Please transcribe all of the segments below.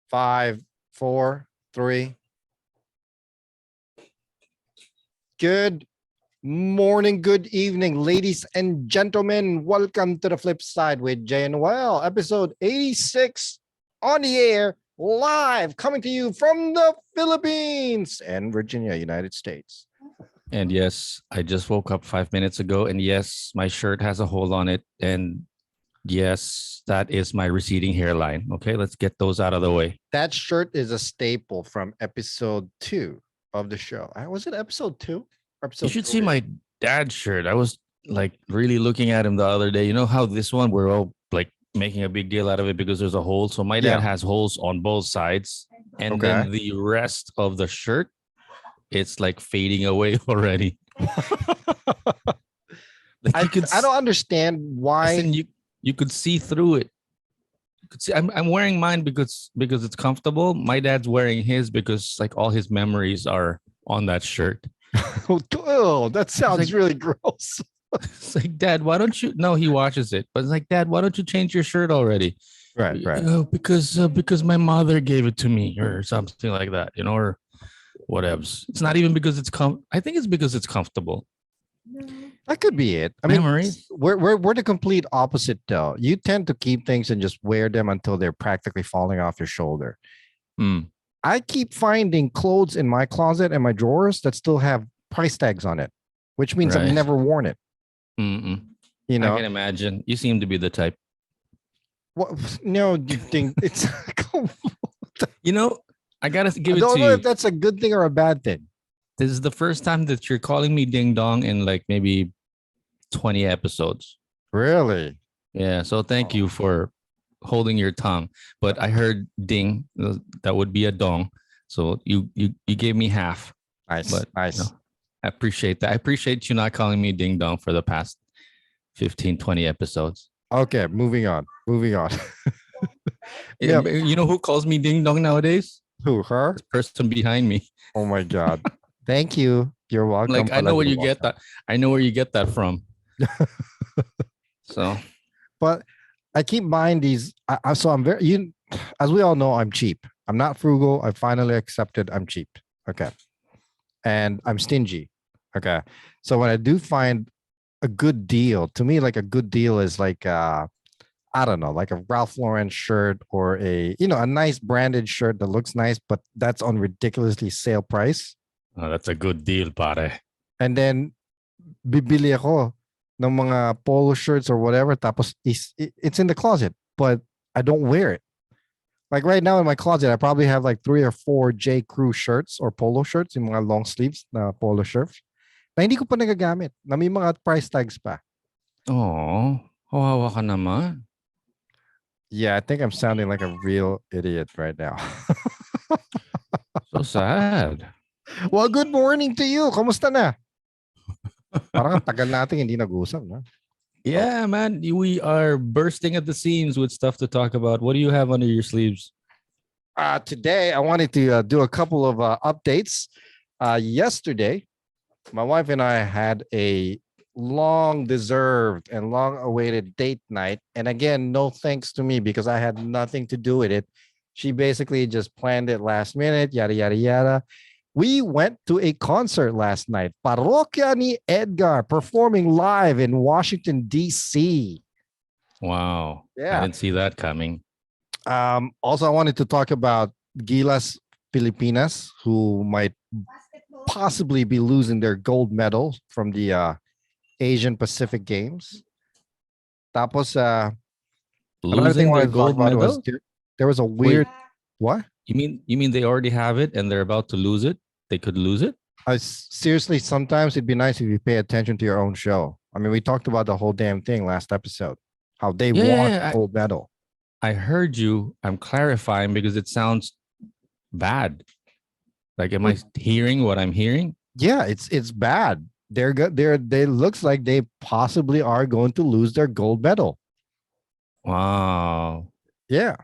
5, 4, 3. Good morning, good evening, ladies and gentlemen. Welcome to the Flip Side with Jay and Noel, episode 86 on the air, live, coming to you from the Philippines and Virginia, United States. And yes, I just woke up 5 minutes ago. And yes, my shirt has a hole on it. And yes, that is my receding hairline. Okay, let's get those out of the way. That shirt is a staple from episode 2 of the show. Was it episode 2? You should see my dad's shirt. I was like really looking at him the other day. You know how this one, we're all like making a big deal out of it because there's a hole. So my dad has holes on both sides. And then the rest of the shirt, it's like fading away already. I don't understand why. You could see through it. You could see. I'm wearing mine because it's comfortable. My dad's wearing his because like all his memories are on that shirt. Oh, that sounds really gross. It's like, Dad, why don't you? No, he watches it, but it's like, Dad, why don't you change your shirt already? Right. Because my mother gave it to me or something like that, or whatever. It's not even because it's I think it's because it's comfortable. That could be it. I mean, we're the complete opposite though. You tend to keep things and just wear them until they're practically falling off your shoulder. I keep finding clothes in my closet and my drawers that still have price tags on it, which means I've never worn it. I can imagine. You seem to be the type. What? No, you think it's. I gotta give it to you. I don't know if that's a good thing or a bad thing. This is the first time that you're calling me ding dong in like maybe 20 episodes. Really? Yeah. So thank you for holding your tongue. But I heard ding. That would be a dong. So you gave me half. Nice. But, nice. I appreciate that. I appreciate you not calling me ding dong for the past 15, 20 episodes. Okay. Moving on. Yeah. You know who calls me ding dong nowadays? Who? Her? This person behind me. Oh my God. Thank you. You're welcome. Like I know where you get that. I know where you get that from. So, but I keep buying these. So I'm very. As we all know, I'm cheap. I'm not frugal. I finally accepted I'm cheap. Okay, and I'm stingy. Okay, so when I do find a good deal, to me, like a good deal is like I don't know, like a Ralph Lauren shirt or a nice branded shirt that looks nice, but that's on ridiculously sale price. Oh, that's a good deal, pare. And then bibili ako ng mga polo shirts or whatever. Tapos it's in the closet, but I don't wear it. Like right now in my closet, I probably have like 3 or 4 J. Crew shirts or polo shirts, yung mga long sleeves na polo shirts. Na hindi ko pa nagagamit. Na may mga price tags pa. Oh, hawawa ka naman. Yeah, I think I'm sounding like a real idiot right now. So sad. Well, good morning to you. Kamusta na? Parang tagal natin hindi nag-usap, no? Yeah, man. We are bursting at the seams with stuff to talk about. What do you have under your sleeves? Today, I wanted to do a couple of updates. Yesterday, my wife and I had a long-deserved and long-awaited date night. And again, no thanks to me because I had nothing to do with it. She basically just planned it last minute, yada, yada, yada. We went to a concert last night. Parokya ni Edgar performing live in Washington, D.C. Wow. Yeah. I didn't see that coming. Also, I wanted to talk about Gilas Pilipinas, who might possibly be losing their gold medal from the Asian Pacific Games. Tapos, losing their gold medal? There was a weird... What? You mean they already have it and they're about to lose it? They could lose it? Seriously, sometimes it'd be nice if you pay attention to your own show. I mean, we talked about the whole damn thing last episode. How they won the gold medal. I heard you. I'm clarifying because it sounds bad. Like, am I hearing what I'm hearing? Yeah, it's bad. They looks like they possibly are going to lose their gold medal. Wow. Yeah.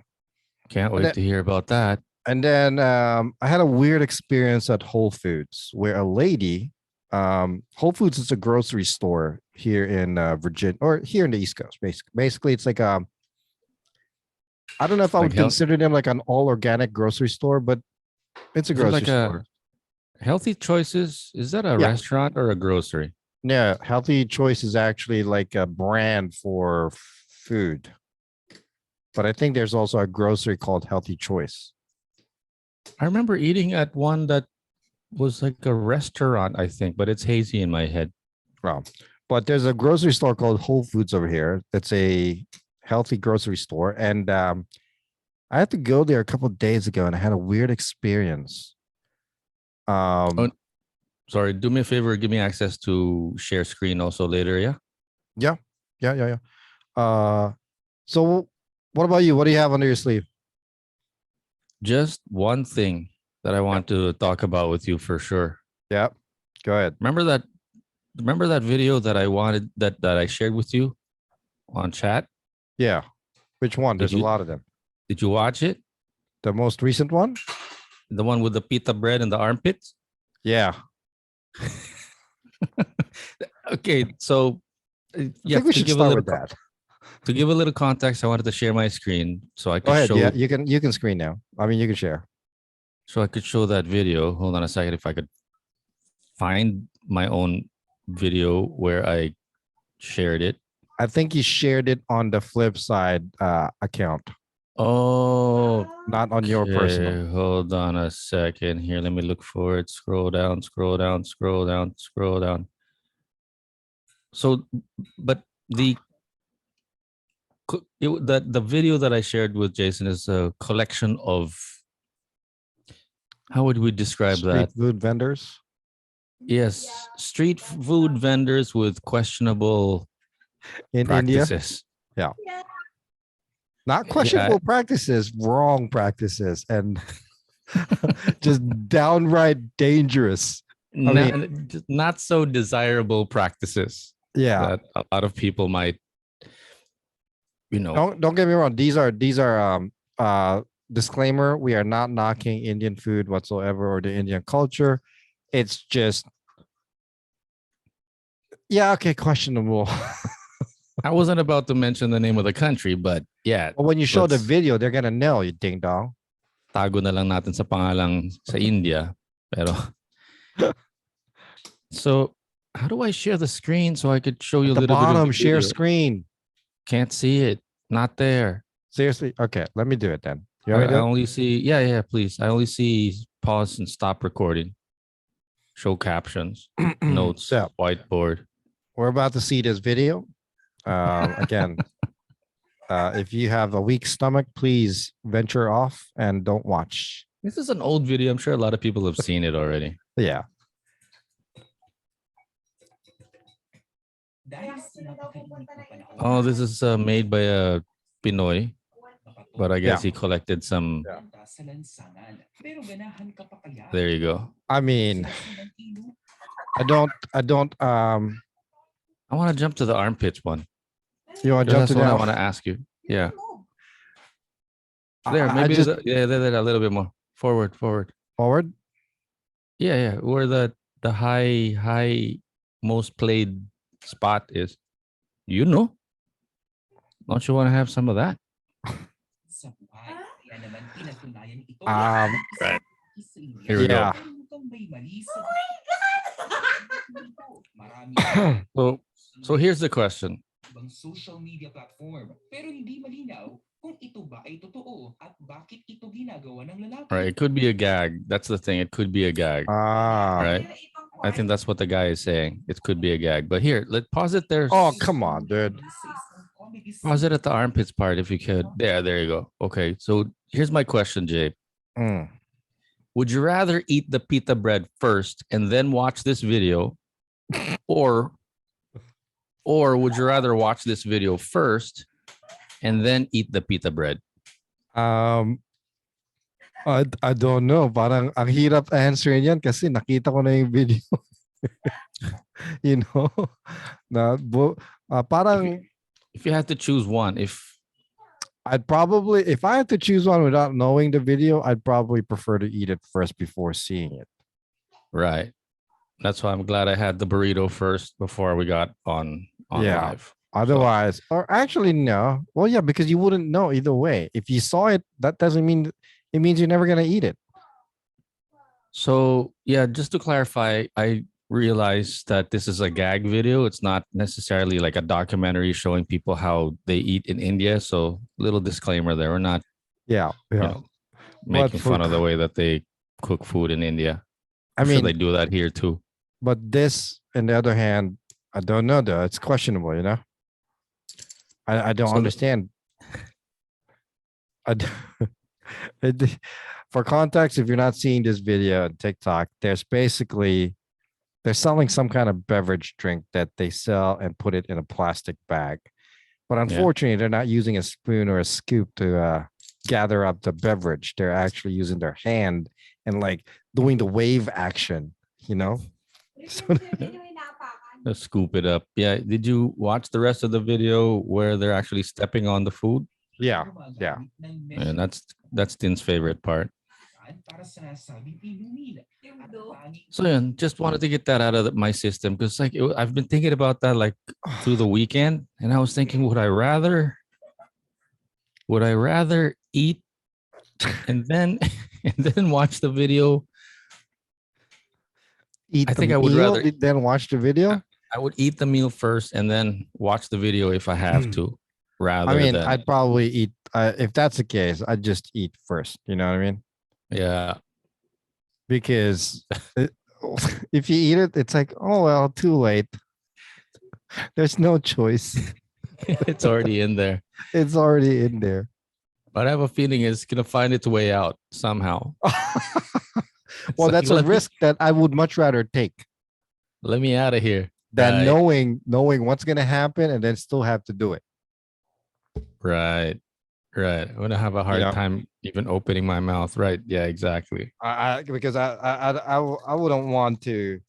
Can't wait to hear about that. And then I had a weird experience at Whole Foods where a lady, Whole Foods is a grocery store here in Virginia or here in the East Coast. Basically, it's like I don't know if I Like would consider them like an all organic grocery store, but it's a is it grocery like a store. Healthy Choices? Is that a Yeah. restaurant or a grocery? Yeah. Healthy Choice is actually like a brand for food. But I think there's also a grocery called Healthy Choice. I remember eating at one that was like a restaurant, I think, but it's hazy in my head. Well, but there's a grocery store called Whole Foods over here. It's a healthy grocery store. And I had to go there a couple of days ago and I had a weird experience. Oh, sorry. Do me a favor. Give me access to share screen also later. Yeah. Yeah. Yeah. Yeah. Yeah. So what about you? What do you have under your sleeve? Just one thing that I want to talk about with you for sure. Yeah. Go ahead. Remember that video that I wanted that I shared with you on chat? Yeah. Which one? Did There's a you lot of them. did you watch it? The most recent one? The one with the pita bread and the armpits? Yeah. Okay, so I yeah, think we should start with that. to give a little context, I wanted to share my screen so I Go could ahead. show Yeah, you can screen now. I mean, you can share. so I could show that video. Hold on a second if I could find my own video where I shared it. I think you shared it on the FlipSide account, Oh, not on your personal. okay. Hold on a second here. Let me look for it. Scroll down, scroll down, scroll down, scroll down. So, but the video that I shared with Jason is a collection of, how would we describe Street that? food vendors Yes, street food vendors with questionable in India. practices. Yeah. Not Yeah, questionable practices, wrong practices, and just downright dangerous. I not, mean, not so desirable practices yeah. that a lot of people might, Don't get me wrong. These are disclaimer. We are not knocking Indian food whatsoever or the Indian culture. It's just yeah, okay, questionable. I wasn't about to mention the name of the country, but yeah, But when you show the let's video, they're gonna know you ding dong. tago na lang natin sa pangalang sa India. Pero so how do I share the screen so I could show you At a the little bit of the bottom, share video? screen. Can't see it. Not there. Seriously? Okay, let me do it then. You I, want me I to do only see, yeah, please. I only see pause and stop recording. Show captions, it? notes, So whiteboard. we're about to see this video. Again, if you have a weak stomach, please venture off and don't watch. This is an old video. I'm sure a lot of people have seen it already. Yeah. Oh, this is made by a Pinoy, but I guess he collected some. Yeah. There you go. I mean, I don't I want to jump to the armpits one. you want to jump That's to what I now? want to ask you. Yeah. There, I maybe just there, a little bit more. Forward. forward. Yeah. Where the high most played spot is. You know. Don't you want to have some of that? Right. Here we Yeah. go. So here's the question. Social media platform, pero hindi malinaw kung ito ba ay totoo at bakit ito ginagawa ng lalaki. Right. It could be a gag. That's the thing. It could be a gag. Right. I think that's what the guy is saying. It could be a gag. But here, let's pause it there. Oh, come on, dude. Pause it at the armpits part if you could. There you go. Okay. So here's my question, Jay. Would you rather eat the pita bread first and then watch this video, or would you rather watch this video first and then eat the pita bread? I don't know. Parang ang hirap answerin yan kasi nakita ko na yung video. You know, parang if you had to choose one, if I had to choose one without knowing the video, I'd probably prefer to eat it first before seeing it. Right. That's why I'm glad I had the burrito first before we got on Yeah. live. Otherwise, or actually, no. Well, yeah, because you wouldn't know either way. If you saw it, that doesn't mean it means you're never gonna eat it. So yeah, just to clarify, I realized that this is a gag video. It's not necessarily like a documentary showing people how they eat in India. So little disclaimer there. We're not, Yeah, you yeah. know, But making for, fun of the way that they cook food in India. I I'm sure mean, they do that here too. but this, on the other hand, I don't know though. It's questionable, you know. I don't So understand. I, d- it- for context, if you're not seeing this video on TikTok, there's basically they're selling some kind of beverage drink that they sell and put it in a plastic bag. But yeah. unfortunately, they're not using a spoon or a scoop to gather up the beverage. They're actually using their hand and like doing the wave action, you know? So, Let's scoop it up. Yeah. Did you watch the rest of the video where they're actually stepping on the food? yeah, yeah. And that's Tin's favorite part. para sa nasabing inumin. At tanging So yeah, just wanted to get that out of my system because like I've been thinking about that like through the weekend, and I was thinking, would I rather eat and then and then watch the video? Eat I the think I would meal, rather then watch the video. I would eat the meal first and then watch the video if I have to, I rather mean, than I'd probably eat if that's the case. I'd just eat first. You know what I mean? yeah. Because it- if you eat it, it's like, oh well, too late. There's no choice. It's already in there. It's already in there. But I have a feeling it's gonna find its way out somehow. Well, It's like, that's a risk that I would much rather take let me out of here. than Right. knowing what's gonna happen and then still have to do it. Right. Right. I'm gonna have a You hard know, time even opening my mouth. Right. Yeah, exactly. because I wouldn't want to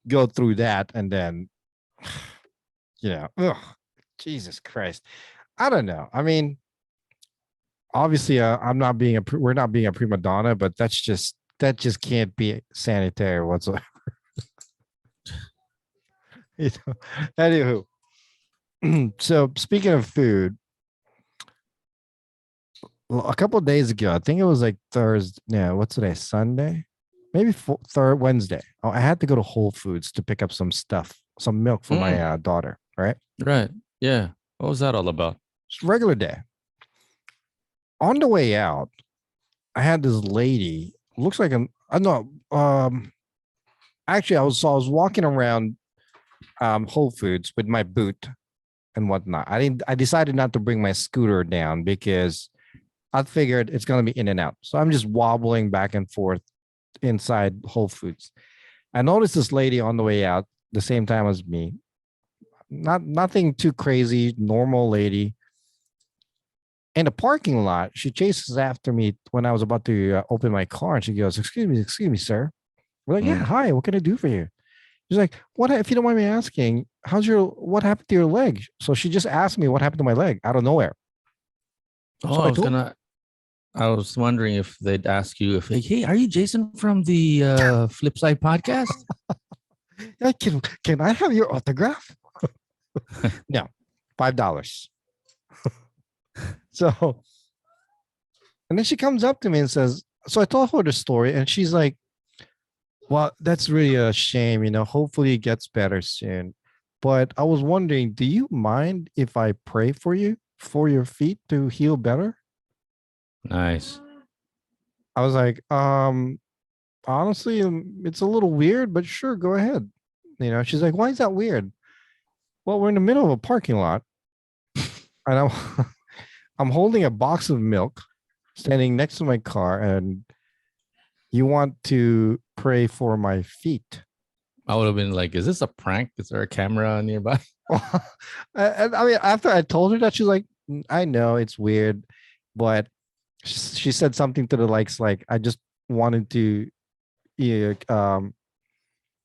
go through that and then, ugh, Jesus Christ. I don't know. I mean, obviously, I'm not being we're not being a prima donna, but that just can't be sanitary whatsoever. You know? Anywho, so speaking of food, well, a couple of days ago, I think it was like Thursday. Yeah, what's today? Sunday, maybe third Wednesday. Oh, I had to go to Whole Foods to pick up some stuff, some milk for my daughter. Right, Right. Yeah. What was that all about? just regular day. On the way out, I had this lady. Looks like I know. Actually, I was walking around Whole Foods with my boot and whatnot. I decided not to bring my scooter down because I figured it's gonna be in and out. So I'm just wobbling back and forth inside Whole Foods. I noticed this lady on the way out the same time as me. Nothing too crazy, normal lady. In the parking lot, she chases after me when I was about to open my car, and she goes, excuse me, sir." We're like, "Yeah, hi. What can I do for you?" She's like, "What if you don't mind me asking? What happened to your leg?" So she just asked me what happened to my leg out of nowhere. Oh, So I was wondering if they'd ask you if, hey, are you Jason from the FlipSide podcast? "Yeah, can I have your autograph?" No, $5. So, and then she comes up to me and says, so I told her the story, and she's like, "Well, that's really a shame, hopefully it gets better soon. But I was wondering, do you mind if I pray for you for your feet to heal better?" Nice. I was like, honestly, it's a little weird, but sure, go ahead. She's like, "Why is that weird?" Well, we're in the middle of a parking lot, and I'm holding a box of milk standing next to my car, and you want to pray for my feet. I would have been like, is this a prank? Is there a camera nearby? And I mean, after I told her that, she's like, "I know it's weird, but," she said something to the likes like, "I just wanted to, yeah,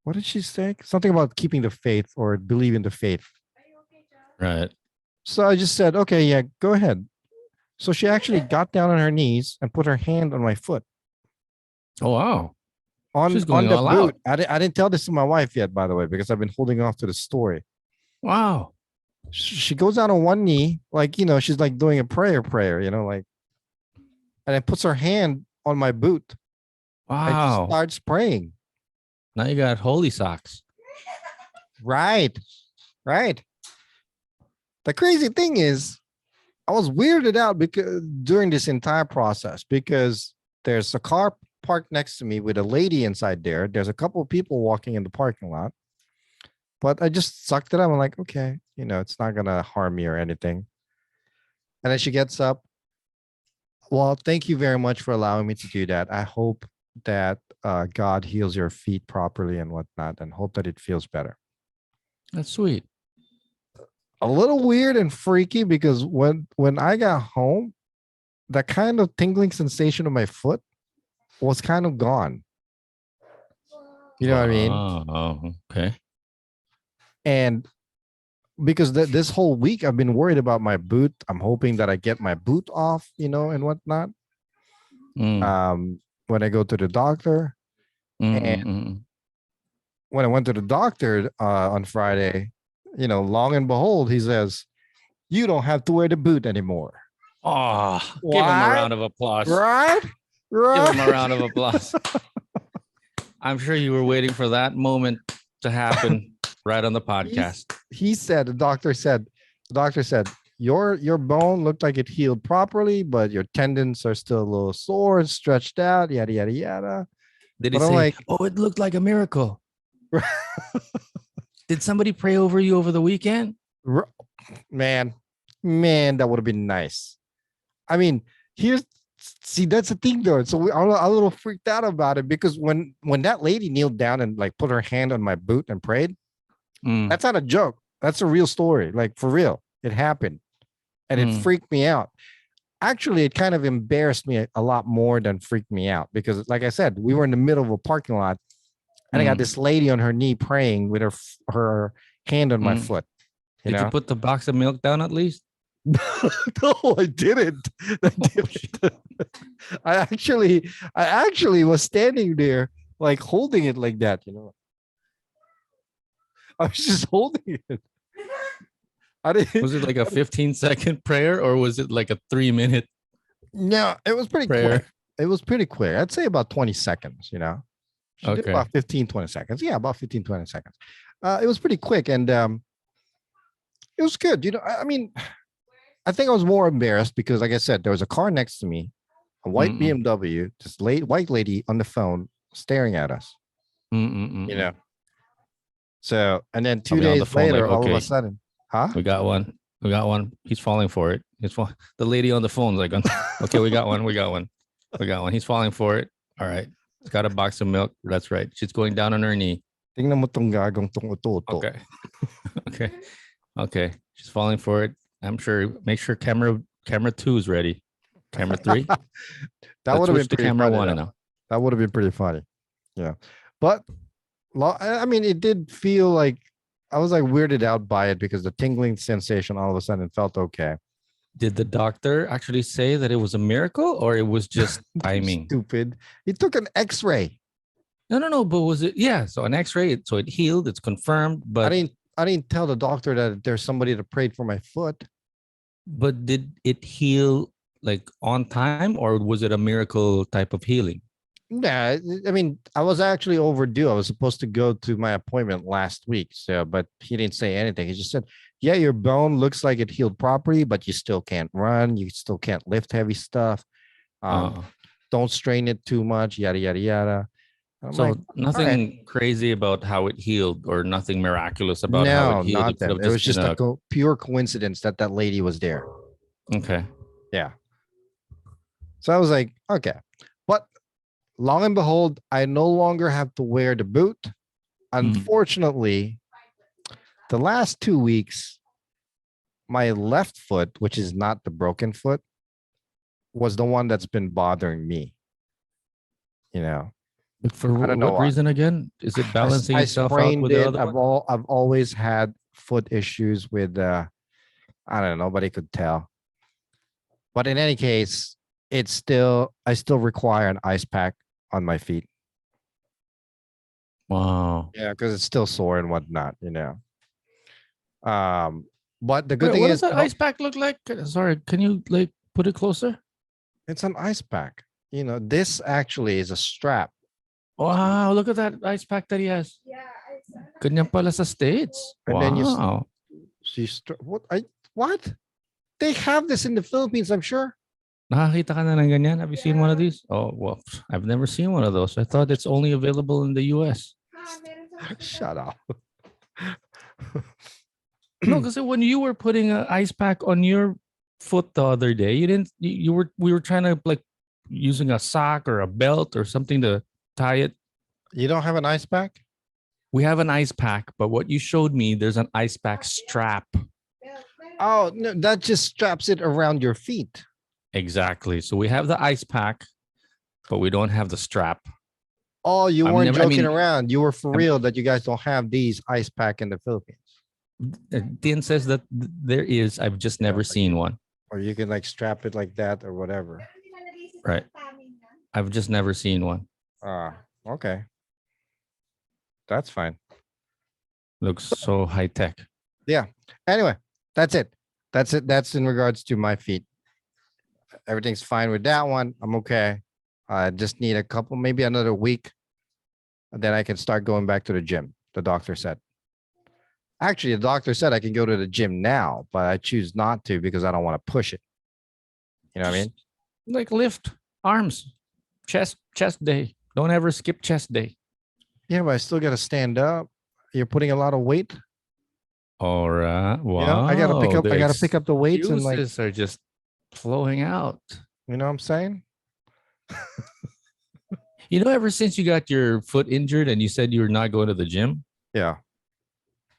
what did she say? Something about keeping the faith or believing the faith." Right. So I just said, "Okay, yeah, go ahead." So she actually got down on her knees and put her hand on my foot Oh, wow. on She's going the all boot. out. I didn't tell this to my wife yet, by the way, because I've been holding off to the story. Wow. She goes down on one knee, like, she's like doing a prayer, like, and then puts her hand on my boot and just Wow. starts praying. Now you got holy socks. Right. Right. The crazy thing is, I was weirded out because during this entire process, because there's a car parked next to me with a lady inside there. There's a couple of people walking in the parking lot, but I just sucked it up. I'm like, okay, it's not gonna harm me or anything. And then she gets up. Well, thank you very much for allowing me to do that. I hope that God heals your feet properly and whatnot, and hope that it feels better. That's sweet. A little weird and freaky because when I got home, that kind of tingling sensation of my foot was kind of gone. You know what I mean? Oh, okay. And because this whole week I've been worried about my boot. I'm hoping that I get my boot off, and whatnot. When I go to the doctor. And when I went to the doctor on Friday, long and behold, he says, you don't have to wear the boot anymore. Oh, give him a round of applause. Right? Give him a round of applause. I'm sure you were waiting for that moment to happen right on the podcast. The doctor said, your bone looked like it healed properly, but your tendons are still a little sore and stretched out, yada, yada, yada. Did he say, oh, it looked like a miracle? Did somebody pray over you over the weekend? Man, that would have been nice. I mean, that's the thing though. So I'm a little freaked out about it because when that lady kneeled down and like put her hand on my boot and prayed, that's not a joke. That's a real story. Like for real, it happened, and it freaked me out. Actually, it kind of embarrassed me a lot more than freaked me out because, like I said, we were in the middle of a parking lot, and I got this lady on her knee praying with her hand on my foot. Did you put the box of milk down at least? No, I didn't. I actually was standing there, like holding it like that. I was just holding it. I didn't. Was it like a 15-second prayer or was it like a 3-minute? No, it was pretty quick. It was pretty quick. I'd say about 20 seconds. She did about 15, 20 seconds. Yeah, about 15, 20 seconds. It was pretty quick, and it was good. I mean, I think I was more embarrassed because, like I said, there was a car next to me, a white BMW, this white lady on the phone staring at us. So, and then 2 days later, all of a sudden, we got one. He's falling for it. The lady on the phone's like, okay, we got one. He's falling for it. All right. It's got a box of milk. That's right. She's going down on her knee. Tingnan mo tong gagong tong uto-uto. Okay. She's falling for it. I'm sure. Make sure camera 2 is ready. Camera 3. That would have been pretty camera funny. 1 now. That would have been pretty funny. Yeah, but I mean, it did feel like I was like weirded out by it because the tingling sensation all of a sudden felt okay. Did the doctor actually say that it was a miracle or it was just timing? Stupid. He took an X-ray. No. But was it? Yeah. So an X-ray. So it healed. It's confirmed. But I didn't tell the doctor that there's somebody that prayed for my foot. But did it heal like on time or was it a miracle type of healing? Yeah, I mean, I was actually overdue. I was supposed to go to my appointment last week. So, but he didn't say anything. He just said, yeah, your bone looks like it healed properly, but you still can't run. You still can't lift heavy stuff. Don't strain it too much, yada, yada, yada. So nothing crazy about how it healed or nothing miraculous about how it healed. Nothing. It was just a pure coincidence that lady was there. Okay. Yeah. So I was like, okay. But long and behold, I no longer have to wear the boot. Unfortunately, the last 2 weeks, my left foot, which is not the broken foot, was the one that's been bothering me. For what reason again? Is it balancing itself out with the other one? I've always had foot issues with I don't know, nobody could tell. But in any case, I still require an ice pack on my feet. Wow. Yeah, because it's still sore and whatnot, But the good Wait, thing what is, does that ice pack look like? Sorry, can you like put it closer? it's an ice pack. You know, this actually is a strap. Wow, look at that ice pack that he has. Ganyan pala sa States. And then you Wow. what? They have this in the Philippines, I'm sure. Nakakita ka na ng ganyan? Have you seen one of these? Oh, well, I've never seen one of those. I thought it's only available in the US. Shut up. No, because when you were putting an ice pack on your foot the other day, we were trying to like using a sock or a belt or something to tie it. You don't have an ice pack? We have an ice pack, but what you showed me, there's an ice pack strap. Oh, no, that just straps it around your feet. Exactly. So we have the ice pack, but we don't have the strap. Oh, you I've weren't never- I joking mean, around. You were for I'm- real that you guys don't have these ice pack in the Philippines. Dean says that there is. I've just never but seen one. Or you can like strap it like that or whatever. Right. I've just never seen one. Okay. That's fine. Looks so high tech. Anyway, that's it. That's it. That's in regards to my feet. Everything's fine with that one. I'm okay. I just need a couple, maybe another week. And then I can start going back to the gym. The doctor said. Actually, the doctor said I can go to the gym now, but I choose not to because I don't want to push it. You know what I mean? Like lift arms, chest day. Don't ever skip chest day. Yeah, but I still got to stand up. You're putting a lot of weight. All right. Wow. You know, I gotta pick up. I gotta pick up the weights and like, Excuses are just flowing out. you know what I'm saying? You know, ever since you got your foot injured and you said you were not going to the gym, Yeah.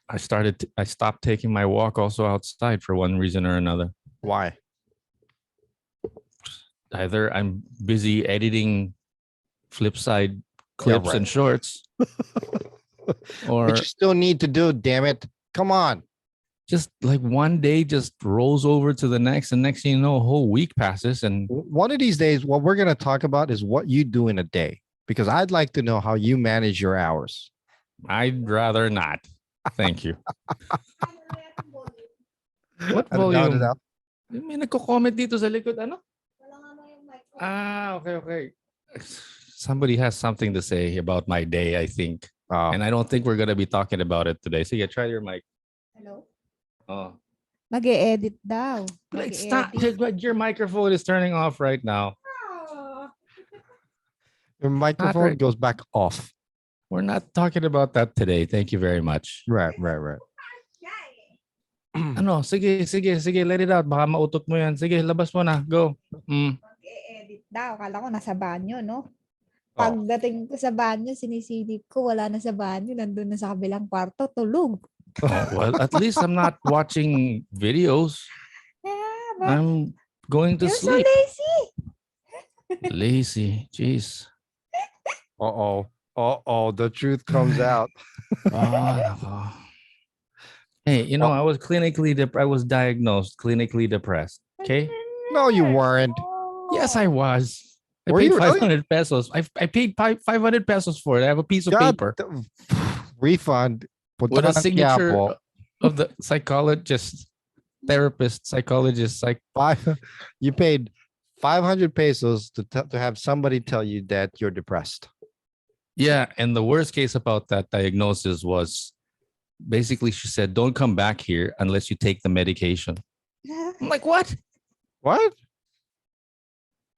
I stopped taking my walk also outside for one reason or another. Why? Either I'm busy editing FlipSide clips right. and shorts, or But you still need to do. Damn it! Come on. just like one day just rolls over to the next, and next thing you know, a whole week passes, and One of these days, what we're gonna talk about is what you do in a day, because I'd like to know how you manage your hours. I'd rather not. Thank you. What Ano daw, ano volume? daw? May nagko-comment dito sa likod, ano? Okay. Somebody has something to say about my day, I think. And I don't think we're gonna be talking about it today. So yeah, try your mic. Hello? Oh. Mag-e-edit daw. Like, stop. Mag-e-edit. Your microphone is turning off right now. Your microphone right. goes back off. We're not talking about that today. Thank you very much. Right. Ano, sige, let it out. Baka mautot mo yan. Sige, labas mo na. Go. Mag-e-edit daw. Akala ko nasa banyo, no? Pagdating ko sa banyo, sinisilip ko, wala na sa banyo. Nandun na sa kabilang kwarto, tulog. Oh, well, at least I'm not watching videos. Yeah, but I'm going to you're so sleep. lazy. Lazy. Jeez. The truth comes out. Oh, nako. Hey, you know, I was diagnosed clinically depressed. Okay. No, you weren't. Yes, I was. I Were paid you really? 500 pesos. I paid 500 pesos for it. I have a piece of God, paper refund. Punta with ka a ng signature Quiapo. of the psychologist, therapist, psychologist. You paid 500 pesos to have somebody tell you that you're depressed. Yeah, and the worst case about that diagnosis was basically she said, "Don't come back here unless you take the medication." I'm like, what? What?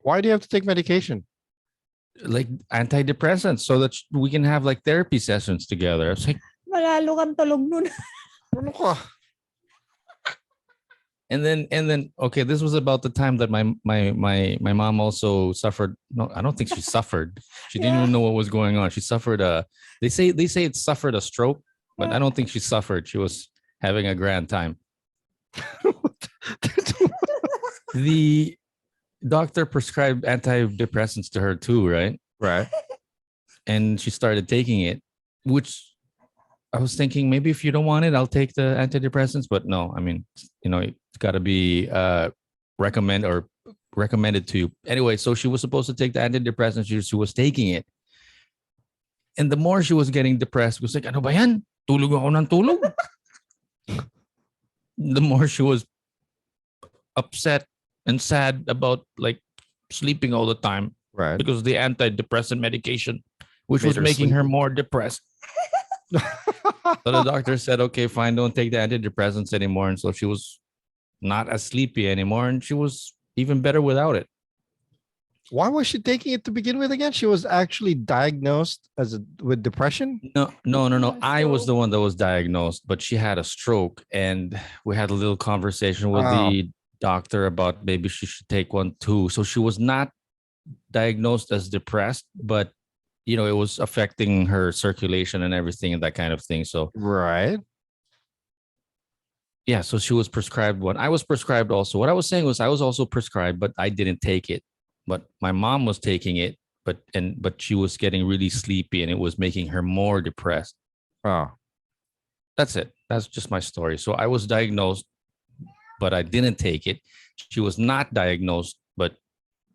Why do you have to take medication? Like antidepressants, so that we can have like therapy sessions together. I was like, Malalo kang tulog nun. Ano ka? and then okay, this was about the time that my mom also suffered. No, I don't think she suffered. She didn't even know what was going on. She suffered they say it suffered a stroke, but I don't think she suffered. She was having a grand time. The doctor prescribed antidepressants to her too, right? Right. And she started taking it, which I was thinking maybe if you don't want it, I'll take the antidepressants. But no, I mean, you know, it's got to be recommended to you. Anyway, so she was supposed to take the antidepressants. She was taking it. And the more she was getting depressed, she was like, ano ba yan? Tulog ako ng tulog. the more she was upset and sad about like sleeping all the time Right. because of the antidepressant medication, which Made was her making her sleepy. more depressed. So the doctor said, okay, fine, don't take the antidepressants anymore. And so she was not as sleepy anymore. And she was even better without it. Why was she taking it to begin with again? She was actually diagnosed with depression. No. Yeah, I was so- the one that was diagnosed, but she had a stroke. And we had a little conversation with Oh. the doctor about maybe she should take one too. So she was not diagnosed as depressed, but it was affecting her circulation and everything and that kind of thing. So Right. yeah, so she was prescribed one. I was prescribed also. What I was saying was I was also prescribed, but I didn't take it. But my mom was taking it, but she was getting really sleepy and it was making her more depressed. Oh. That's it. That's just my story. So I was diagnosed, but I didn't take it. She was not diagnosed, but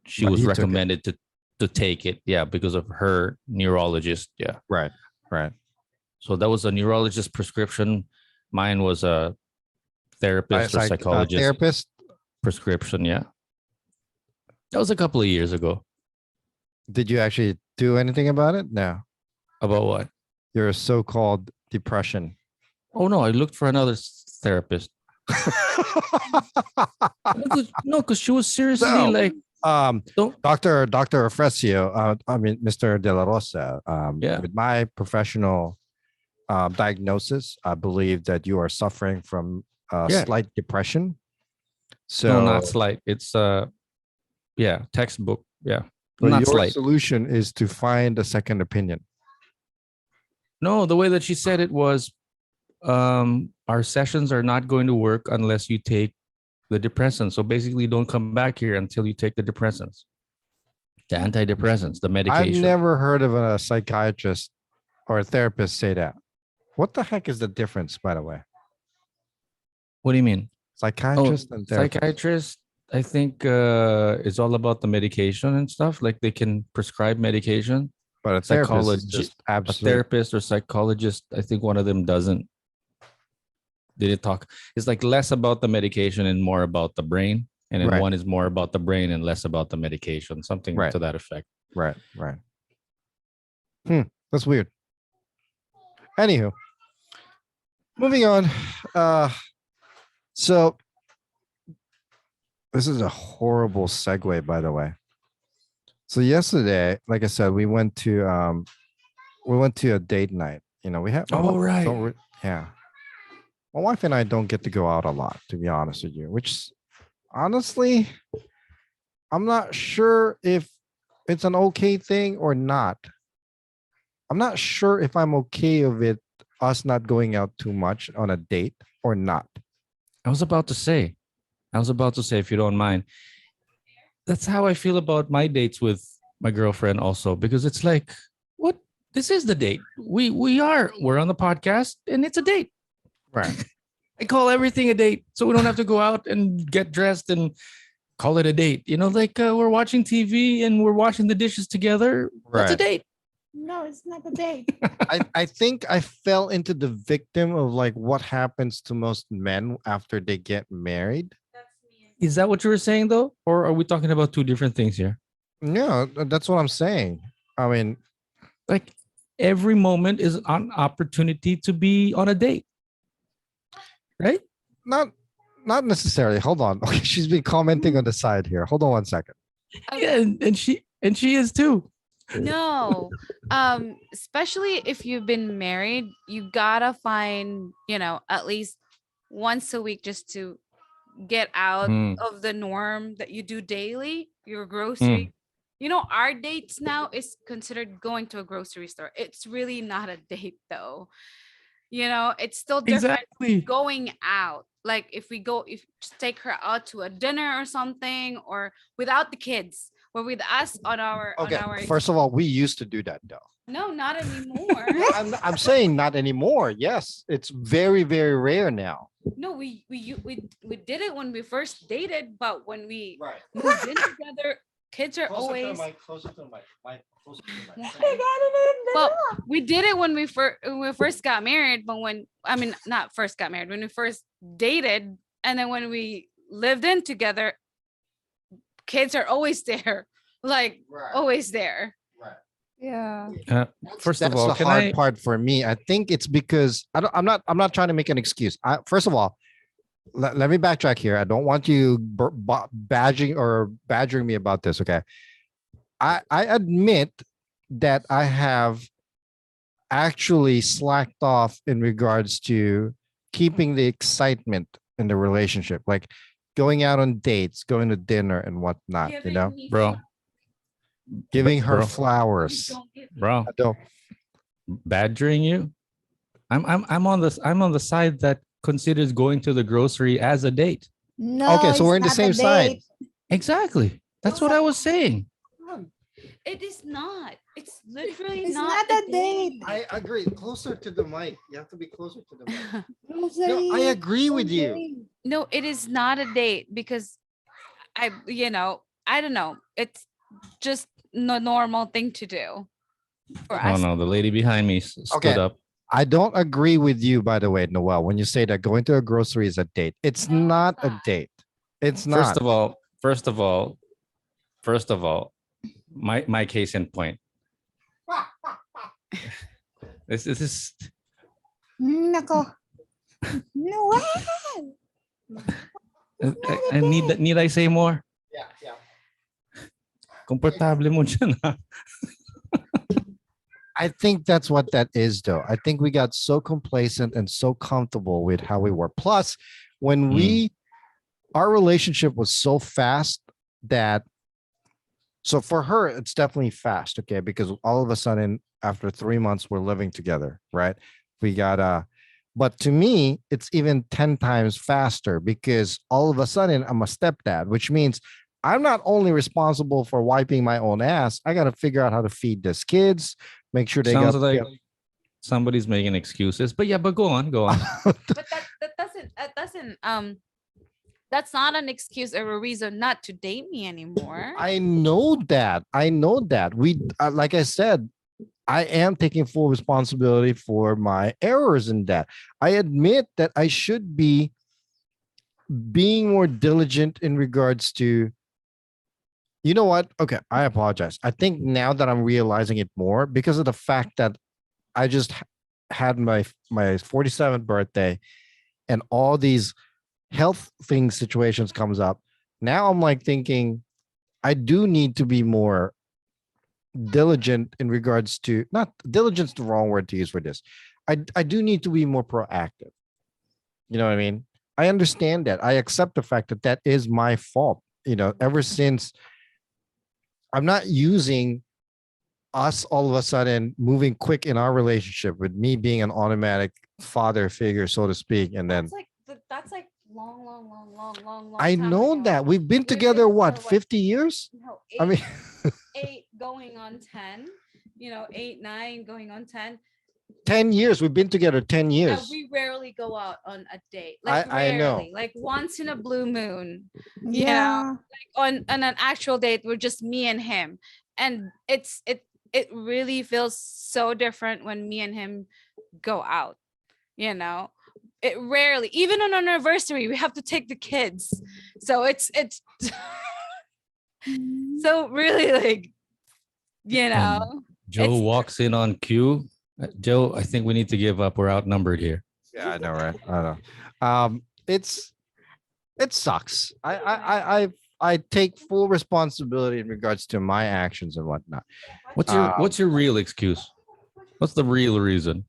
she But was you took it. recommended to take it. Yeah, because of her neurologist. Yeah. Right. Right. So that was a neurologist prescription. Mine was a therapist or psychologist Therapist. prescription. Yeah. That was a couple of years ago. Did you actually do anything about it? No. About what? Your so-called depression. Oh no, I looked for another therapist. No, because she was seriously So, like, don't. Dr. Ofrecio, Mr. De La Rosa, Yeah. with my professional diagnosis, I believe that you are suffering from Yeah. slight depression. So No, not slight. It's yeah, textbook. Yeah, so not your slight. solution is to find a second opinion. No, the way that she said it was, our sessions are not going to work unless you take the depressants. So basically, don't come back here until you take the depressants, the antidepressants, the I've medication. never heard of a psychiatrist or a therapist say that. What the heck is the difference, by the way? What do you mean? Psychiatrist and therapist. Psychiatrist, I think is all about the medication and stuff. Like they can prescribe medication. But a therapist is Psychology, just a absolute. therapist or psychologist, I think one of them doesn't. They didn't talk. It's like less about the medication and more about the brain. And then Right. one is more about the brain and less about the medication, something Right. to that effect. Right. That's weird. Anywho, moving on. So this is a horrible segue, by the way. So yesterday, like I said, we went to a date night. We have. Oh, right. Yeah. My wife and I don't get to go out a lot, to be honest with you. Which, honestly, I'm not sure if it's an okay thing or not. I'm not sure if I'm okay with us not going out too much on a date or not. I was about to say, if you don't mind, that's how I feel about my dates with my girlfriend also, because it's like, what? This is the date. We're on the podcast and it's a date. Right. I call everything a date, so we don't have to go out and get dressed and call it a date. We're watching TV and we're washing the dishes together. That's a Right. date. No, it's not a date. I think I fell into the victim of like what happens to most men after they get married. Is that what you were saying though, or are we talking about two different things here? No, that's what I'm saying. I mean, Like every moment is an opportunity to be on a date, right? not necessarily. Hold on. Okay, she's been commenting on the side here. Hold on one second. Yeah, and she is too. No. Especially if you've been married, you gotta find, at least once a week just to get out Mm. of the norm that you do daily, your grocery. Our dates now is considered going to a grocery store. It's really not a date though. It's still different Exactly. going out. Like if just take her out to a dinner or something, or without the kids, or with us on our Okay. First of all, we used to do that though. No, not anymore. I'm saying not anymore. Yes, it's very, very rare now. No, we did it when we first dated, but when we Right. moved in together, kids are always. Closer to the mic. Well, we did it when we first got married, but not first got married, when we first dated, and then when we lived in together, kids are always there, like always there. Yeah. First of That's all, the can hard I? part for me. I think it's because I'm not trying to make an excuse. First of all, let me backtrack here. I don't want you badgering me about this. Okay. I admit that I have actually slacked off in regards to keeping the excitement in the relationship, like going out on dates, going to dinner and whatnot, you know, Bro, giving her bro, flowers. bro, I don't, badgering you. I'm on the side that considers going to the grocery as a date. No, okay, so it's we're in the not a same side. date. Exactly. That's what I was saying. It is not. It's literally It's not, not a date. I agree. Closer to the mic. You have to be closer to the mic. Grocery. No, I agree with you. grocery. No, it is not a date because I don't know. It's just no normal thing to do for Oh us. no, the lady behind me stood Okay. up. I don't agree with you, by the way, Noel, when you say that going to a grocery is a date. It's No, it's not a not. date. It's First not. of all, my case in point. This is Nako. Noel. I need I say more? Yeah. Komportable mo dyan, ha? I think that's what that is, though. I think we got so complacent and so comfortable with how we were. Plus, when our relationship was so fast that, so for her, it's definitely fast, okay? Because all of a sudden, after 3 months, we're living together, right? We got, but to me, it's even 10 times faster because all of a sudden I'm a stepdad, which means I'm not only responsible for wiping my own ass, I got to figure out how to feed these kids, make sure they Sounds got like somebody's making excuses. But yeah, but go on. But that doesn't that's not an excuse or a reason not to date me anymore. I know that. We, like I said, I am taking full responsibility for my errors in that. I admit that I should be being more diligent in regards to, you know what? Okay, I apologize. I think now that I'm realizing it more because of the fact that I just had my 47th birthday and all these health thing situations comes up. Now I'm like thinking I do need to be more diligent in regards to, not diligence, the wrong word to use for this. I do need to be more proactive. You know what I mean? I understand that. I accept the fact that that is my fault. You know, ever since I'm not using us all of a sudden moving quick in our relationship with me being an automatic father figure, so to speak. And then That's like long. I time know ago. that we've been We've together, been what, for 50 years? No, I mean, 8 going on 10. 8, 9 going on 10. 10 years. We've been together 10 And years. we rarely go out on a date. Like I know. rarely, like once in a blue moon. Yeah. On an actual date, we're just me and him. And it really feels so different when me and him go out. It rarely, even on an anniversary, we have to take the kids. So it's so really like, Joe It's- walks in on cue. Joe, I think we need to give up. We're outnumbered here. Yeah, I know, right? I know. It sucks. I take full responsibility in regards to my actions and whatnot. What's your real excuse? What's the real reason?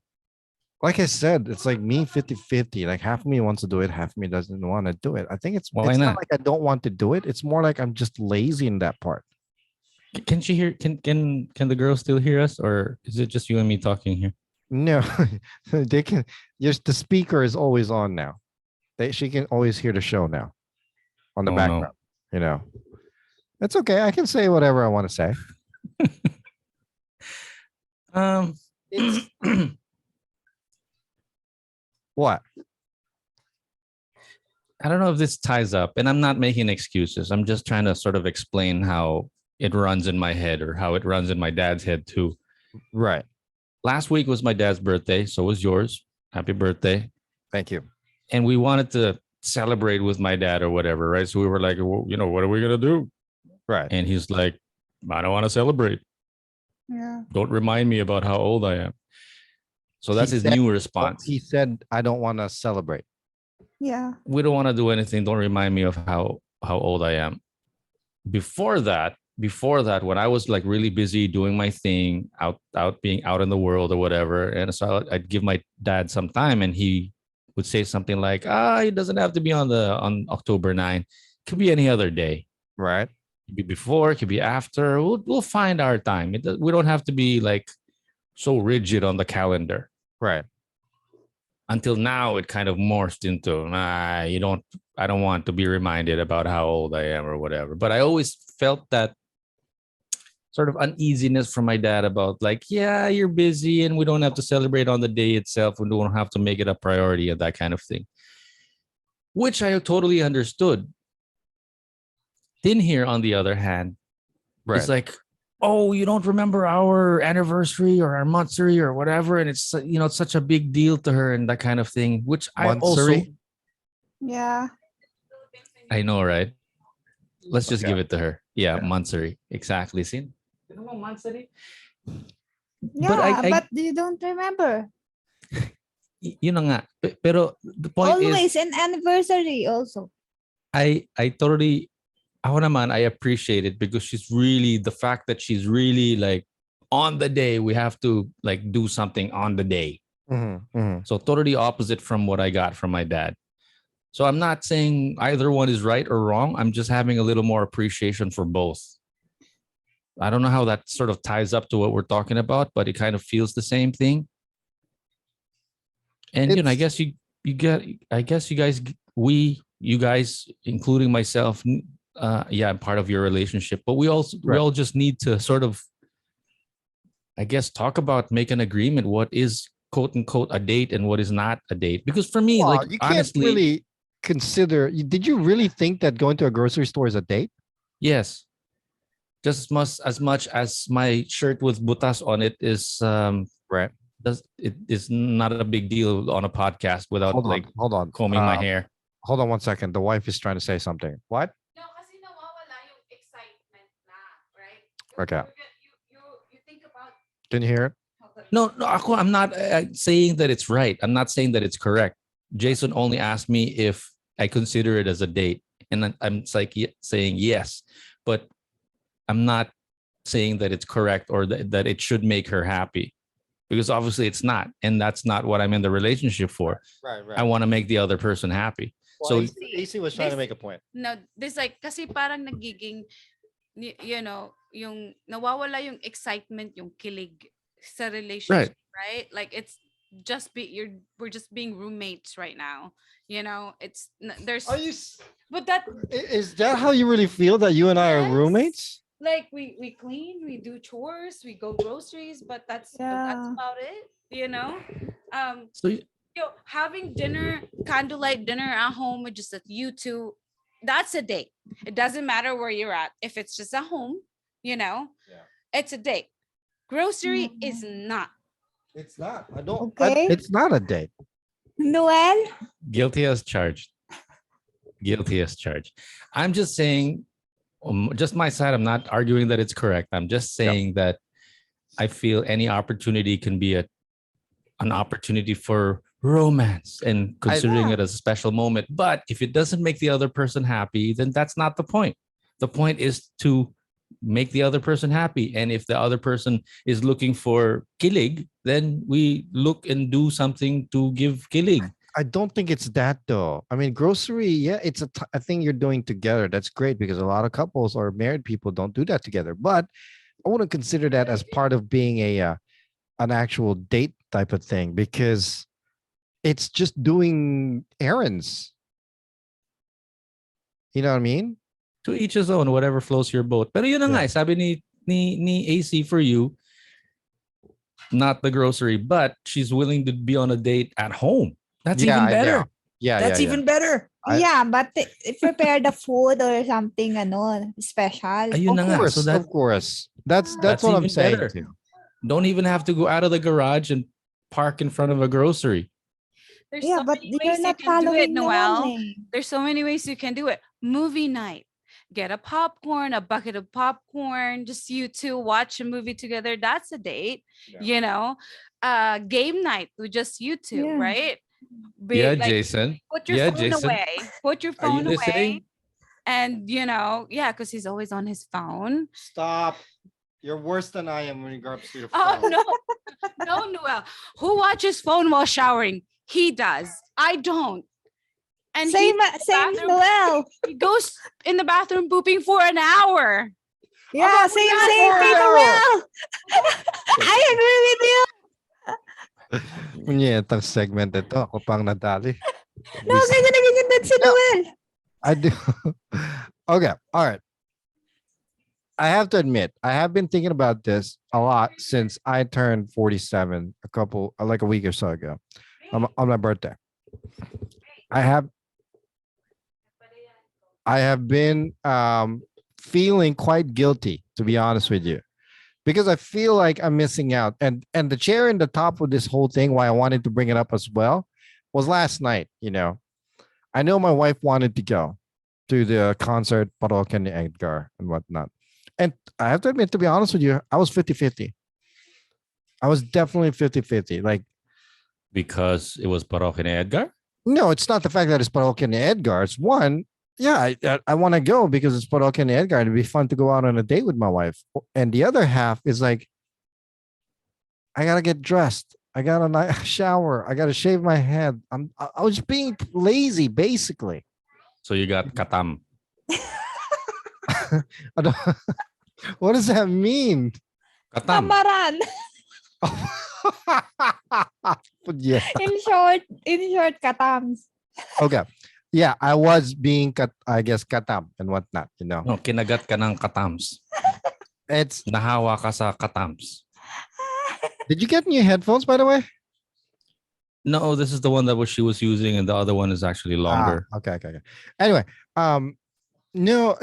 Like I said, it's like me 50-50. Like half of me wants to do it, half of me doesn't want to do it. I think it's Why not not? like I don't want to do it. It's more like I'm just lazy in that part. Can she hear? Can the girl still hear us, or is it just you and me talking here? No, they can. Just the speaker is always on now. She can always hear the show now on the Oh, no. background. You know, it's okay. I can say whatever I want to say. It's what? I don't know if this ties up, and I'm not making excuses. I'm just trying to sort of explain how it runs in my head or how it runs in my dad's head too. Right. Last week was my dad's birthday, so was yours. Happy birthday. Thank you. and we wanted to celebrate with my dad or whatever, right? So we were like, well, what are we gonna do? Right. And he's like, I don't want to celebrate. Yeah. Don't remind me about how old I am. So that's He his said- new response. He said, I don't want to celebrate. Yeah. We don't want to do anything. Don't remind me of how old I am. Before that, when I was like really busy doing my thing, being out in the world or whatever, and so I'd give my dad some time, and he would say something like, it doesn't have to be on October 9. Could be any other day. Right. Could be before, could be after. We'll find our time. We don't have to be like so rigid on the calendar. Right. Until now, it kind of morphed into, I don't want to be reminded about how old I am or whatever. But I always felt that sort of uneasiness from my dad about like, yeah, you're busy and we don't have to celebrate on the day itself. We don't have to make it a priority and that kind of thing, which I totally understood. Tin here, on the other hand, Right. is like, oh, you don't remember our anniversary or our monthsary or whatever, and it's it's such a big deal to her and that kind of thing, which I also Monthsary? Yeah. I know, right? Let's just Okay. give it to her. Yeah, Yeah. monthsary, exactly. See, monthsary. Yeah, I but you don't remember. yun na nga. Pero the point Always is, an anniversary also. I totally, ako naman, I appreciate it because the fact that she's really like on the day, we have to like do something on the day. So totally opposite from what I got from my dad. So I'm not saying either one is right or wrong. I'm just having a little more appreciation for both. I don't know how that sort of ties up to what we're talking about, but it kind of feels the same thing. And I guess you guys, including myself, I'm part of your relationship, but we all just need to sort of, I guess, talk about, make an agreement what is quote unquote a date and what is not a date. Because for me, Well, like, you can't honestly, really consider. Did you really think that going to a grocery store is a date? yes, just as much as my shirt with butas on it is Right. it is not a big deal on a podcast without Hold on. combing my hair. Hold on 1 second. The wife is trying to say something. What? No, kasi nawawala yung excitement na, right? Okay. You think about Can you hear it? No, I'm not saying that it's right. I'm not saying that it's correct. Jason only asked me if I consider it as a date, and I'm like saying yes, but I'm not saying that it's correct or that it should make her happy, because obviously it's not, and that's not what I'm in the relationship for. Right. I want to make the other person happy. So AC was trying to make a point. no, this like kasi parang nagiging yung nawawala yung excitement, yung kilig sa relationship, right? Like it's just we're just being roommates right now. It's there's Are you? but that Is that how you really feel, that you and I are Yes. roommates? like we clean, we do chores, we go groceries, but that's Yeah. about it, so having dinner, candlelight dinner at home with just you two, that's a date. It doesn't matter where you're at. If it's just at home, it's a date. Grocery is not. It's not. I don't. Okay. It's not a date. Noel? guilty as charged. I'm just saying, just my side. I'm not arguing that it's correct. I'm just saying that I feel any opportunity can be an opportunity for romance and considering it as a special moment. But if it doesn't make the other person happy, then that's not the point. The point is to make the other person happy. And if the other person is looking for kilig, then we look and do something to give kilig. I don't think it's that though. I mean, grocery, yeah, it's a thing you're doing together. That's great, because a lot of couples or married people don't do that together. But I wouldn't consider that as part of being an actual date type of thing, because it's just doing errands. You know what I mean? To each his own, whatever floats your boat. Pero yun na nga, sabi ni AC, for you, not the grocery, but she's willing to be on a date at home. That's even better. That's even better. Yeah, but prepare the food or something special. Ayun na nga. So Of course. That's what I'm even saying better. too. Don't even have to go out of the garage and park in front of a grocery. There's Yeah, so but many you're ways you not can do it, following Noel. naman eh. There's so many ways you can do it. Movie night. Get a popcorn, a bucket of popcorn, just you two watch a movie together. That's a date, you know. Game night with just you two, Yeah. right? Yeah, Like Jason. put your Yeah, phone Jason. away. Put your Are you phone away. listening? And yeah, because he's always on his phone. Stop. You're worse than I am when it comes to your Oh phone. no, Noel. Who watches phone while showering? He does. I don't. And Same, same bathroom- Noel. he goes in the bathroom pooping for an hour. Yeah, same Kay Noel. I agree with you. Punyetang segment ito. Ako pang nadali. No, ganyan na ganyan din si Noel. I do. Okay. All right. I have to admit, I have been thinking about this a lot since I turned 47 like a week or so ago on my birthday. I have been feeling quite guilty, to be honest with you, because I feel like I'm missing out. And the chair in the top of this whole thing, why I wanted to bring it up as well, was last night. I know my wife wanted to go to the concert, Parok and Edgar and whatnot. And I have to admit, to be honest with you, I was 50-50. I was definitely 50-50. Like, Because it was Parok and Edgar? no, it's not the fact that it's Parok and Edgar. It's one, yeah, I want to go because it's Parok and Edgar. It'd be fun to go out on a date with my wife. And the other half is like, I got to get dressed. I got to shower. I got to shave my head. I was being lazy, basically. So you got katam. I don't, what does that mean? Katam. Kamaran. But yeah. In short, katams. Okay. Yeah, I was being katam and whatnot, No, kinagat ka ng katams. It's Nahawa ka sa katams. Did you get new headphones, by the way? No, this is the one that she was using, and the other one is actually longer. Okay. Anyway, no,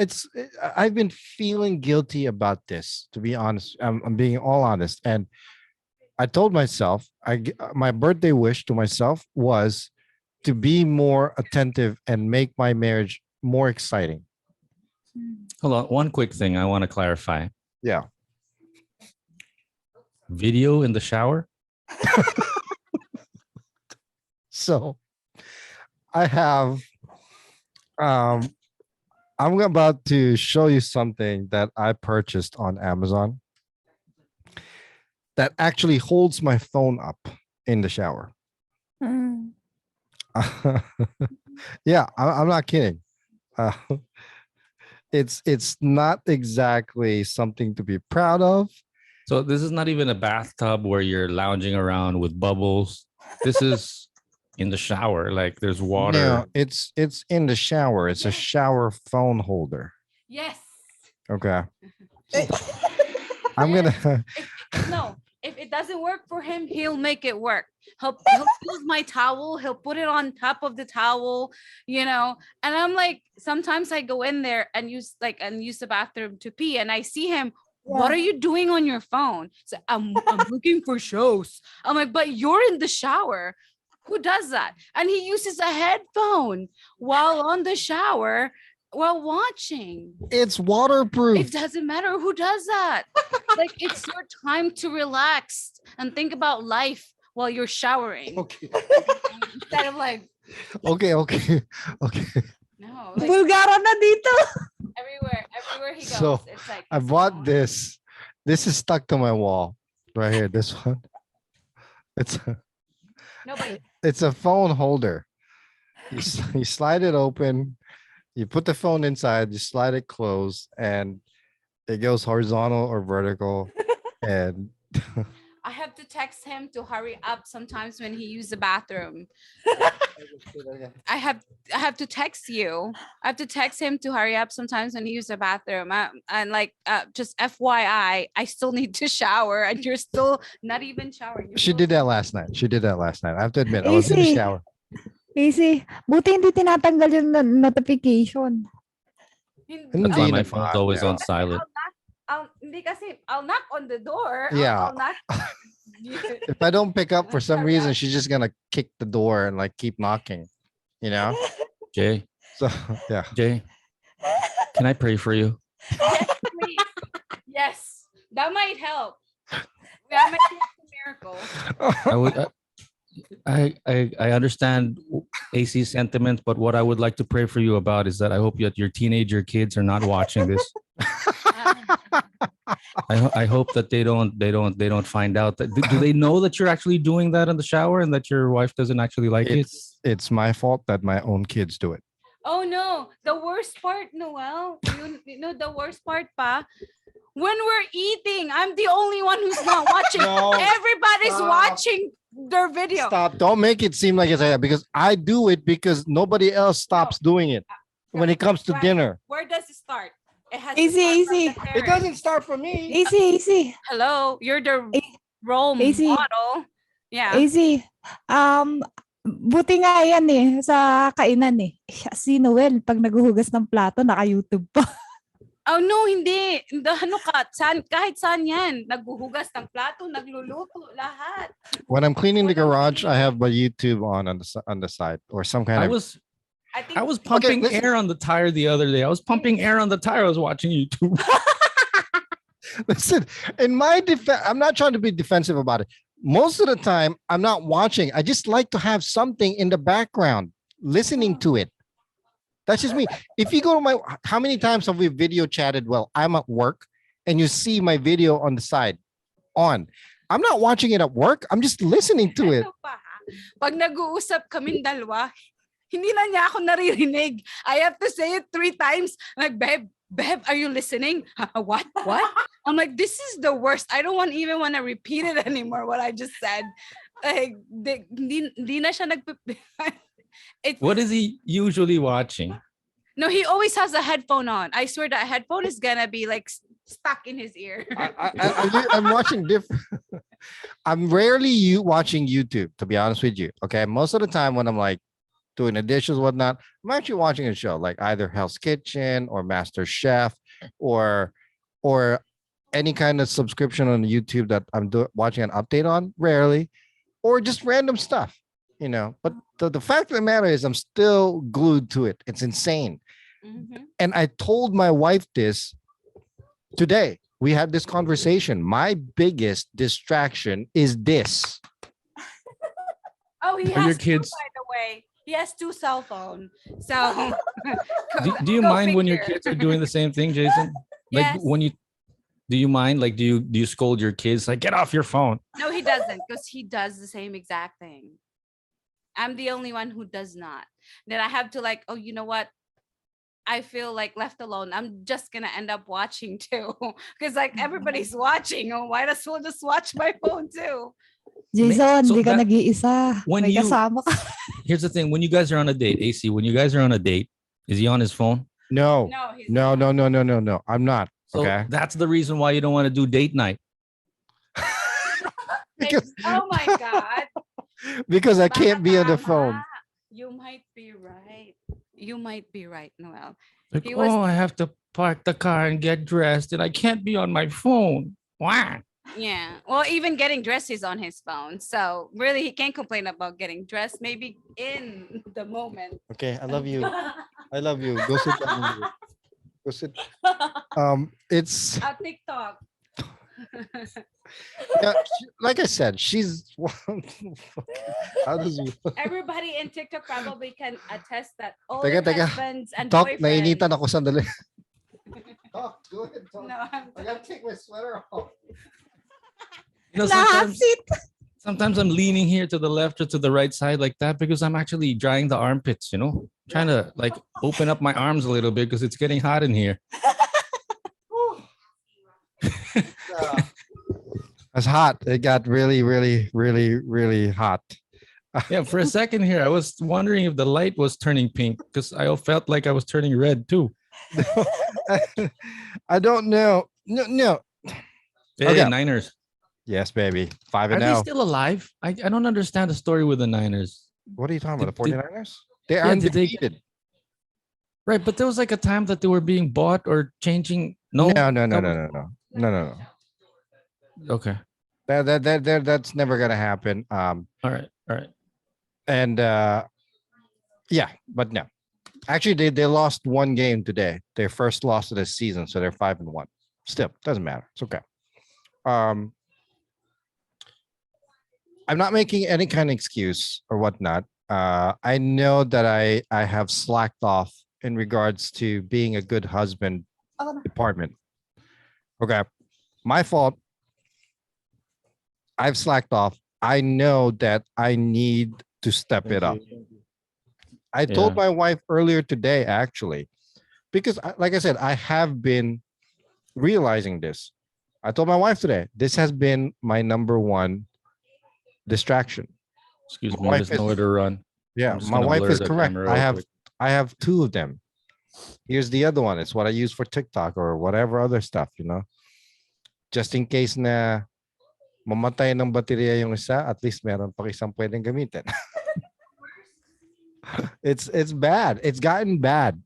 I've been feeling guilty about this, to be honest. I'm being all honest. And I told myself, my birthday wish to myself was to be more attentive and make my marriage more exciting. Hold on. One quick thing I want to clarify. Yeah. Video in the shower? So I have, I'm about to show you something that I purchased on Amazon that actually holds my phone up in the shower. Mm. Yeah, I'm not kidding. It's not exactly something to be proud of. So this is not even a bathtub where you're lounging around with bubbles. This is in the shower. Like there's water. No, it's in the shower. It's a shower phone holder. Yes. Okay. I'm gonna. No, if it doesn't work for him, he'll make it work. He'll use my towel. He'll put it on top of the towel, And I'm like, sometimes I go in there and use the bathroom to pee, and I see him. What are you doing on your phone? So I'm looking for shows. I'm like, but you're in the shower. Who does that? And he uses a headphone while on the shower while watching. It's waterproof. It doesn't matter who does that. Like, it's your time to relax and think about life while you're showering. Okay. Instead of like, Okay. no, like Bulgara na dito. everywhere he goes. So, It's like I bought this. This is stuck to my wall right here. This one. Nobody. It's a phone holder. You slide it open. You put the phone inside. You slide it closed, and it goes horizontal or vertical. And I have to text him to hurry up sometimes when he uses the bathroom. I have to text you. I have to text him to hurry up sometimes when he uses the bathroom. And just FYI, I still need to shower, and you're still not even showering. she did that last night. I have to admit, I was in the Easy. shower. Easy. Buti hindi tinatanggal yung notification. That's Hindi why my naman, phone's always yeah. on silent. I'll knock on the door. Yeah. I'll knock. If I don't pick up for some reason, she's just gonna kick the door and like keep knocking, you know? Jay, So yeah. Jay, can I pray for you? Yes, please. Yes, that might help. That might be a miracle. I would. I understand AC's sentiments, but what I would like to pray for you about is that I hope that your teenager kids are not watching this. I hope that they don't find out that do they know that you're actually doing that in the shower and that your wife doesn't actually like it? It's my fault that my own kids do it. Oh no, the worst part, Noel, you know the worst part pa, when we're eating, I'm the only one who's not watching. No, Everybody's stop. watching their video. Stop. Don't make it seem like it's like that because I do it because nobody else stops doing it when it comes to Right. dinner. Where does it start? It has to Easy, start from easy. the It parent. doesn't start for me. Easy. Hello, you're the Eh, role easy. model. Yeah. Easy. Buti nga yan sa kainan Si Noel, pag naghuhugas ng plato, naka-YouTube pa. Oh no, hindi. Ano ka? Kahit saan yan. Naghuhugas ng plato, nagluluto, lahat. When I'm cleaning the Walang garage, I tingin. have my YouTube on the side or some kind I of. I was pumping listen. air on the tire the other day. I was pumping air on the tire. I was watching YouTube. Listen, in my defense, I'm not trying to be defensive about it. Most of the time, I'm not watching. I just like to have something in the background, listening to it. That's just me. If you go to how many times have we video chatted? Well, I'm at work and you see my video on the side on. I'm not watching it at work. I'm just listening to it. Ano pa, ha? Pag nag-uusap kaming dalawa, hindi na niya ako naririnig. I have to say it 3 times. Like, babe, are you listening? What? I'm like, this is the worst. I don't even want to repeat it anymore, what I just said. Like, di na siya What is he usually watching? No, he always has a headphone on. I swear that headphone is gonna be like stuck in his ear. I'm watching different. I'm rarely watching YouTube, to be honest with you. Okay. Most of the time when I'm like doing the dishes, whatnot, I'm actually watching a show like either Hell's Kitchen or Master Chef or any kind of subscription on YouTube that I'm watching an update on, rarely, or just random stuff, you know. But the fact of the matter is I'm still glued to it. It's insane. Mhm. And I told my wife this today. We had this conversation. My biggest distraction is this. Oh, he Are your has kids- two, by the way. He has 2 cell phones. So Do you go mind when your figure. kids are doing the same thing, Jason? Like Yes. do you mind? Like, do you scold your kids? Like, get off your phone. No, he doesn't, because he does the same exact thing. I'm the only one who does not. Then I have to like, oh, you know what? I feel like left alone. I'm just gonna end up watching too. Because like everybody's watching. Oh, why as well just watch my phone too? Jason, So di ka that- nag-iisa. when May you- kasama ka. Here's the thing: when you guys are on a date, AC, when you guys are on a date, is he on his phone? No, No, he's no, not. no. I'm not. So Okay. that's the reason why you don't want to do date night. Because Oh my God. because I can't be on the Baka phone. tama. You might be right. You might be right, Noel. Like, He was- I have to park the car and get dressed, and I can't be on my phone. Why? Yeah. Well, even getting dressed is on his phone. So really he can't complain about getting dressed. Maybe in the moment. Okay, I love you. I love you. Go sit down. Go sit. It's At TikTok. yeah, like I said, she's how does Everybody in TikTok probably can attest that all Teka, their teka. husbands and talk? boyfriends. Nainitan ako sandali. Talk, go ahead. Talk. No, I'm- I gotta take my sweater off. You know, sometimes, Lahat sometimes I'm leaning here to the left or to the right side like that because I'm actually drying the armpits. You know, trying to like open up my arms a little bit because it's getting hot in here. It's hot. It got really, really, really, really hot. Yeah, for a second here, I was wondering if the light was turning pink because I felt like I was turning red too. I don't know. No. Hey, Okay. Niners. Yes, baby. 5 Are and they now. still alive? I don't understand the story with the Niners. What are you talking about? The Did- 49ers? They Yeah, are did they- undefeated. Right, but there was like a time that they were being bought or changing. No, No. that was- No. Okay. That's never gonna happen. All right. All right. And yeah, but no. Actually, they lost one game today. Their first loss of the season, so they're 5-1. Still, doesn't matter. It's okay. Um, I'm not making any kind of excuse or whatnot. I know that I have slacked off in regards to being a good husband Ako na. department. Okay, my fault. I've slacked off. I know that I need to step it up. I told Yeah. my wife earlier today, actually, because like I said, I have been realizing this. I told my wife today, this has been my number one distraction. Excuse My me. wife There's is, nowhere to run. yeah, I'm just my gonna wife blur is the correct. camera real quick. I have two of them. Here's the other one. It's what I use for TikTok or whatever other stuff, just in case na mamatay ng baterya yung isa, at least meron pa isang pwedeng gamitin. It's bad. It's gotten bad.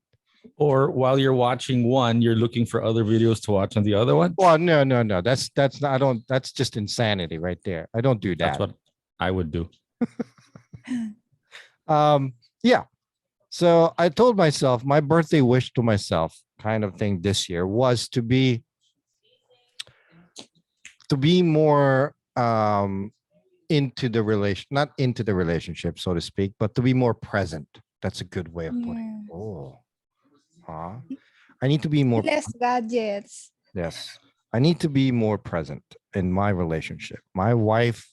Or while you're watching one, you're looking for other videos to watch on the other one. Well, no. That's not, I don't, that's just insanity right there. I don't do That's that. what I would do. Yeah. So I told myself my birthday wish to myself kind of thing this year was to be more into the relation, not into the relationship, so to speak, but to be more present. That's a good way of putting it. Oh. Huh? I need to be more. Less gadgets. Yes. I need to be more present in my relationship. My wife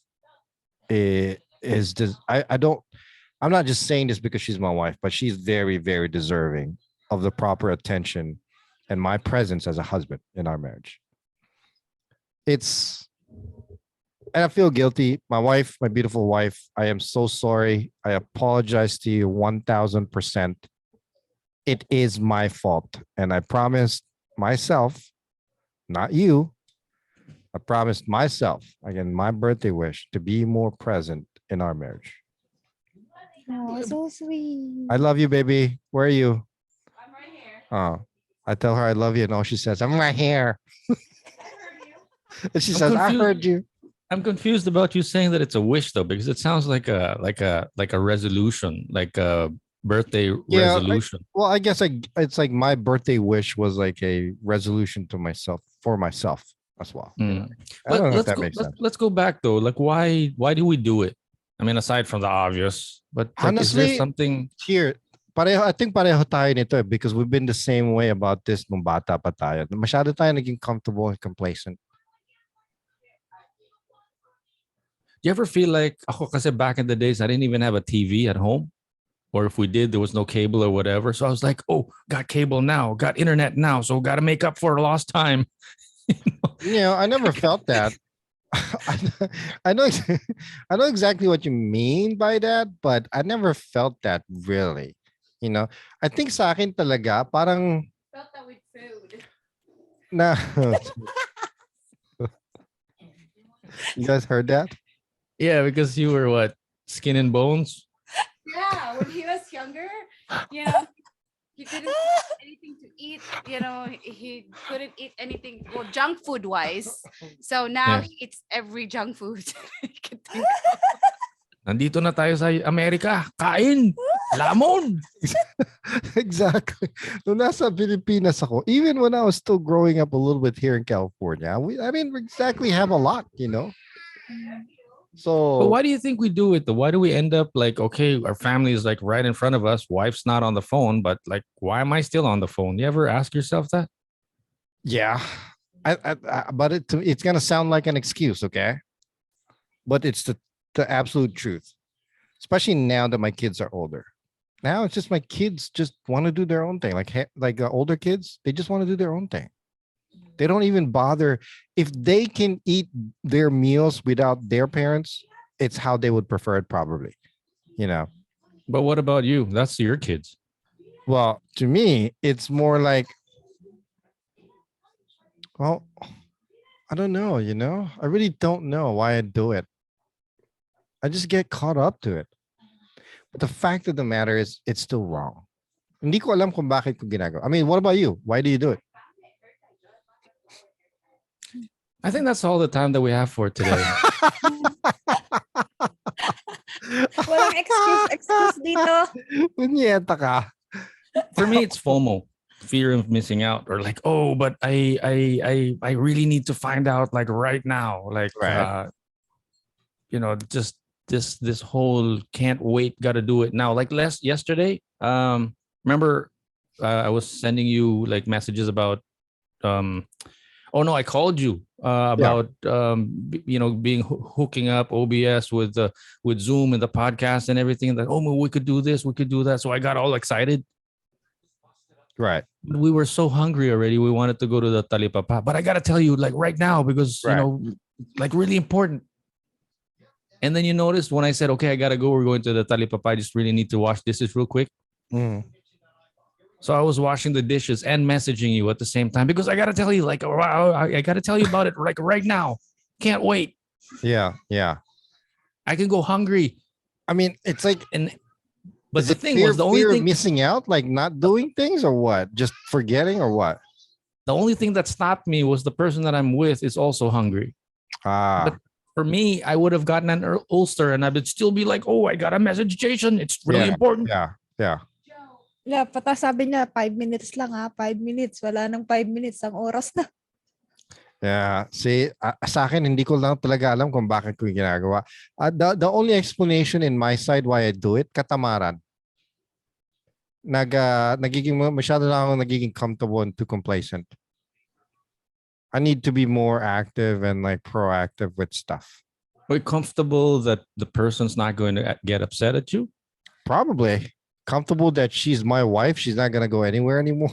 is just, I don't, I'm not just saying this because she's my wife, but she's very, very deserving of the proper attention and my presence as a husband in our marriage. And I feel guilty. My wife, my beautiful wife, I am so sorry. I apologize to you 1000%. It is my fault. And I promised myself, not you, I promised myself, again, my birthday wish to be more present in our marriage. Oh, so sweet. I love you, baby. Where are you? I'm right here. Oh, I tell her I love you, and all she says, I'm right here. And she I'm says, I confused. heard you. I'm confused about you saying that it's a wish though, because it sounds like a resolution, like a birthday Yeah, resolution. Well, I guess it's like my birthday wish was like a resolution to myself, for myself as well. Mm. I don't know if let's that go. makes sense. Let's go back though. Like, why do we do it? I mean, aside from the obvious, but like, is there Honestly, something? Here, I think pareho tayo nito because we've been the same way about this nung bata pa tayo. Masyado tayo naging comfortable and complacent. Do you ever feel like ako kasi back in the days I didn't even have a TV at home, or if we did, there was no cable or whatever. So I was like, oh, got cable now, got internet now, so got to make up for lost time. I never felt that. I know I know exactly what you mean by that, but I never felt that really. I think sa akin talaga parang Felt that with food. na You guys heard that? Yeah, because you were what, skin and bones. Yeah, when he was younger, you know, he didn't have anything to eat. He couldn't eat anything, well, junk food wise. So now Yeah. he eats every junk food. he can think Nandito na tayo sa Amerika. Kain! Lamon! Exactly. Nung nasa Pilipinas ako, even when I was still growing up a little bit here in California, we exactly have a lot. But So why do you think we do it though? Why do we end up like, okay, our family is like right in front of us, wife's not on the phone, but like, why am I still on the phone? You ever ask yourself that? yeah, but it's gonna sound like an excuse, okay? But it's the absolute truth, especially now that my kids are older. Now it's just my kids just want to do their own thing. Like older kids, they just want to do their own thing. They don't even bother if they can eat their meals without their parents. It's how they would prefer it, probably. But what about you? That's your kids. Well, to me, it's more like, well, I don't know. I really don't know why I do it. I just get caught up to it. But the fact of the matter is, it's still wrong. Hindi ko alam kung bakit ko ginagawa. I mean, what about you? Why do you do it? I think that's all the time that we have for today. Walang excuse dito. Punyeta ka. For me, it's FOMO, fear of missing out, or like, oh, but I really need to find out like right now, like, Right. just this whole can't wait, gotta do it now. Like yesterday, remember, I was sending you like messages about oh no, I called you about being hooking up OBS with Zoom and the podcast and everything. Like, oh, we could do this, we could do that. So I got all excited. Right. We were so hungry already. We wanted to go to the Talipapa, but I gotta tell you, like right now, because Right. like really important. And then you noticed when I said, okay, I gotta go. We're going to the Talipapa. I just really need to wash dishes real quick. Mm. So I was washing the dishes and messaging you at the same time because I gotta tell you, like, I gotta tell you about it like right now. Can't wait. Yeah. Yeah. I can go hungry. I mean, it's like, But is the it thing fear, was, the only fear of thing missing out, like not doing things, or what? Just forgetting, or what? that stopped me was the person that I'm with is also hungry. Ah. But for me, I would have gotten an Ulster and I would still be like, oh, I got a message, Jason. It's really important. Yeah. Yeah. Yeah, pata sabi niya, 5 minutes lang 5 minutes. Wala nang 5 minutes. Ang oras na. Yeah. See, sa akin, hindi ko lang talaga alam kung bakit ko yung ginagawa. The only explanation in my side why I do it, katamaran. Masyado na ako nagiging comfortable and too complacent. I need to be more active and like proactive with stuff. Are you comfortable that the person's not going to get upset at you? Probably comfortable that she's my wife. She's not gonna go anywhere anymore.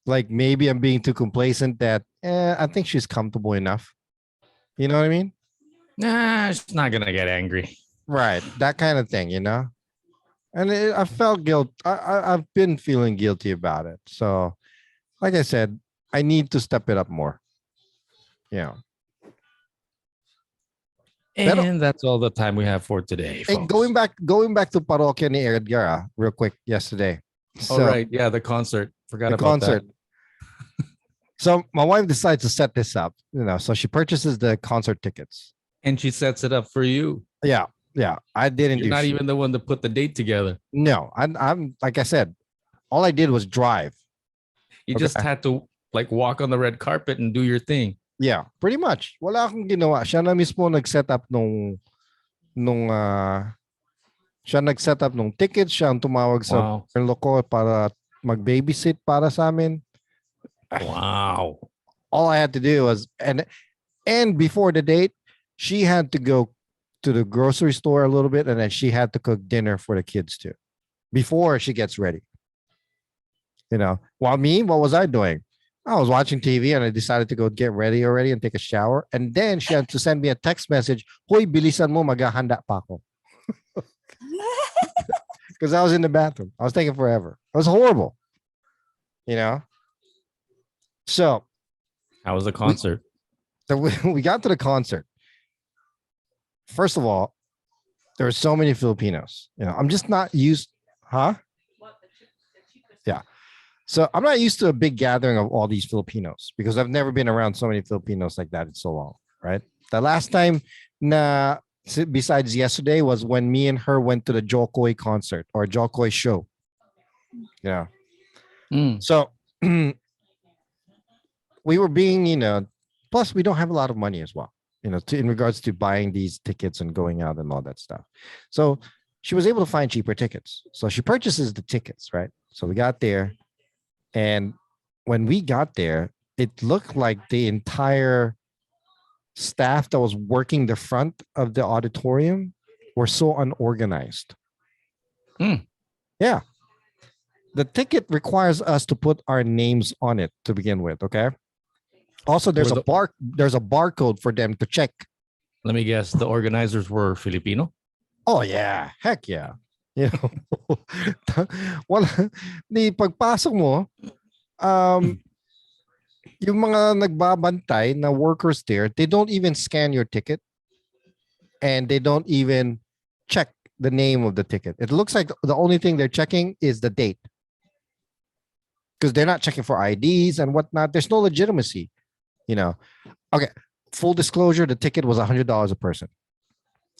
Like maybe I'm being too complacent that I think she's comfortable enough. You know what I mean? Nah, she's not gonna get angry. Right. That kind of thing, And I felt guilt. I've been feeling guilty about it. So, like I said, I need to step it up more. Yeah. And that's all the time we have for today, Hey, folks. going back to Parokya ni Edgar, real quick yesterday. All right. Yeah, the concert. Forgot The about concert. So my wife decides to set this up, so she purchases the concert tickets. that. And she sets it up for you. Yeah. I didn't You're do not shit. even the one to put the date together. No, I'm like I said, all I did was drive. You Okay. just had to like walk on the red carpet and do your thing. Yeah, pretty much. Wala akong ginawa. Siya na mismo nag-set up siya nag-set up nung tickets, siya ang tumawag sa Wow. loko para mag-babysit para sa amin. Wow. All I had to do was and before the date, she had to go to the grocery store a little bit, and then she had to cook dinner for the kids too before she gets ready. While me, what was I doing? I was watching TV and I decided to go get ready already and take a shower. And then she had to send me a text message. Hoy, bilisan mo, maghahanda pa ako. Because I was in the bathroom. I was taking forever. It was horrible. So How was the concert? we got to the concert. First of all, there were so many Filipinos. I'm just not used, huh? Yeah. So I'm not used to a big gathering of all these Filipinos because I've never been around so many Filipinos like that in so long, right? The last time besides yesterday was when me and her went to the Jokoy concert or Jokoy show. Yeah. So we were being, plus we don't have a lot of money as well, in regards to buying these tickets and going out and all that stuff. So she was able to find cheaper tickets. So she purchases the tickets, right? So we got there. And when we got there, it looked like the entire staff that was working the front of the auditorium were so unorganized. Yeah. The ticket requires us to put our names on it to begin with, okay? Also, there's a barcode for them to check. Let me guess, the organizers were Filipino? Oh yeah, heck yeah. Wala, di pagpasok mo, yung mga nagbabantay na workers there, they don't even scan your ticket and they don't even check the name of the ticket. It looks like the only thing they're checking is the date because they're not checking for IDs and whatnot. There's no legitimacy. you know. Okay, full disclosure, the ticket was $100 a person.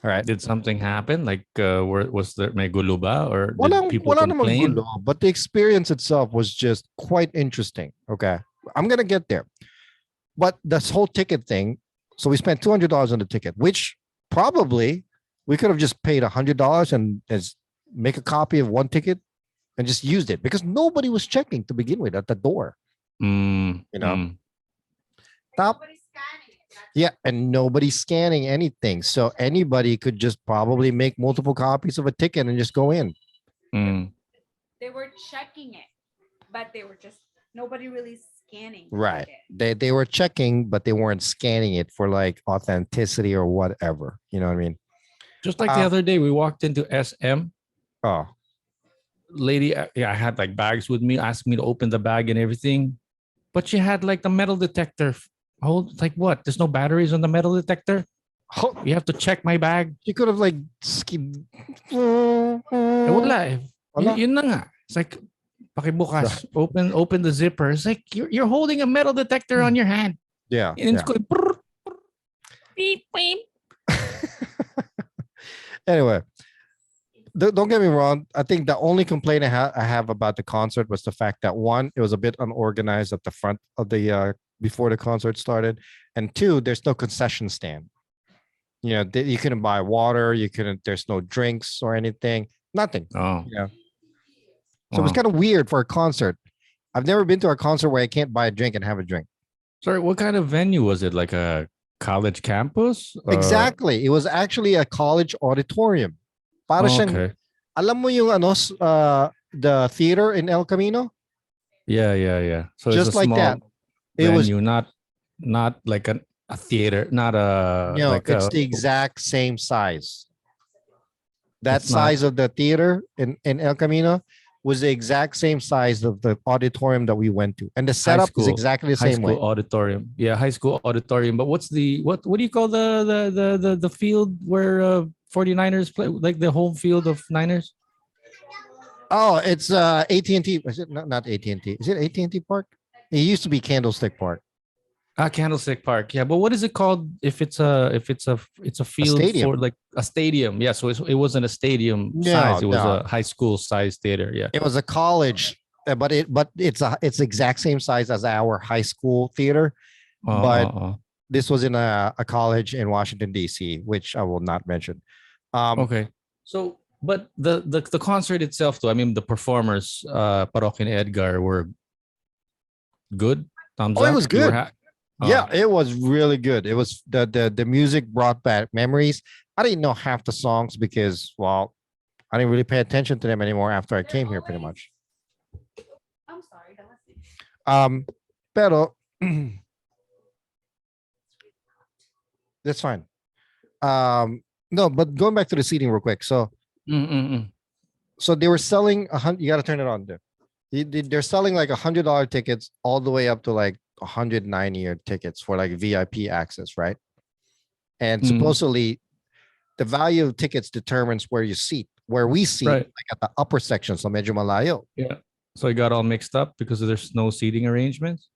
All right. Did something happen? Like, was there may gulo ba, or did people Wala namang complain? gulo, but the experience itself was just quite interesting. Okay. I'm gonna get there. But this whole ticket thing, so we spent $200 on the ticket, which probably we could have just paid $100 and as make a copy of one ticket and just used it because nobody was checking to begin with at the door. Mm, You know? mm. Top. Yeah, and nobody's scanning anything. So anybody could just probably make multiple copies of a ticket and just go in. Mm. They were checking it, but they were just nobody really scanning. Right. it. They were checking, but they weren't scanning it for like authenticity or whatever. You know what I mean? Just like the other day, we walked into SM. Oh, Lady, yeah, I had like bags with me, asked me to open the bag and everything, but she had like the metal detector. Hold, like what? There's no batteries on the metal detector. You have to check my bag. you could have like Eh, wala eh. Wala. Yun na nga. It's like, pakibukas, open the zipper. It's like you're holding a metal detector on your hand. Yeah. And it's yeah. going brrr, brrr, beep, beep. Anyway, don't get me wrong. I think the only complaint I have about the concert was the fact that one, it was a bit unorganized at the front of the before the concert started, and two, there's no concession stand. You know, you couldn't buy water. You couldn't. There's no drinks or anything. Nothing. Oh, You know. So it was wow. kind of weird for a concert. I've never been to a concert where I can't buy a drink and have a drink. Sorry, what kind of venue was it? Like a college campus? Exactly. It was actually a college auditorium. Para Oh, siyang, okay. alam mo yung the theater in El Camino? Yeah. So it's a Just like small that. It was venue, not like a theater, not a no, like it's a. the exact same size. That It's not size of the theater in El Camino was the exact same size of the auditorium that we went to. And the high setup is school, exactly the high same way. school auditorium. Yeah, high school auditorium. But what's the what do you call the field where 49ers play, like the home field of Niners? Oh, it's AT&T. Is it not AT&T? Is it AT&T Park? It used to be Candlestick Park. Candlestick Park. Yeah, but what is it called if it's a field stadium. for like a stadium? Yeah, so it wasn't a stadium No, size. It was no. a high school size theater. Yeah. It was a college, but it's the exact same size as our high school theater. But this was in a college in Washington D.C., which I will not mention. Okay. So, but the concert itself, though, I mean, the performers, Parok and Edgar, were good. Thumbs Oh, up. it was You were good. Yeah, it was really good. It was the music brought back memories. I didn't know half the songs because, well, I didn't really pay attention to them anymore after I came here, pretty much. I'm sorry. That was it. Pero that's fine. No, but going back to the seating real quick. So they were selling you got to turn it on there. They're selling like $100 tickets all the way up to like 190 tickets for like VIP access, right? And supposedly the value of tickets determines where you seat. Where we seat, Right. like at the upper section, so medyo malayo. Yeah. So it got all mixed up because there's no seating arrangements.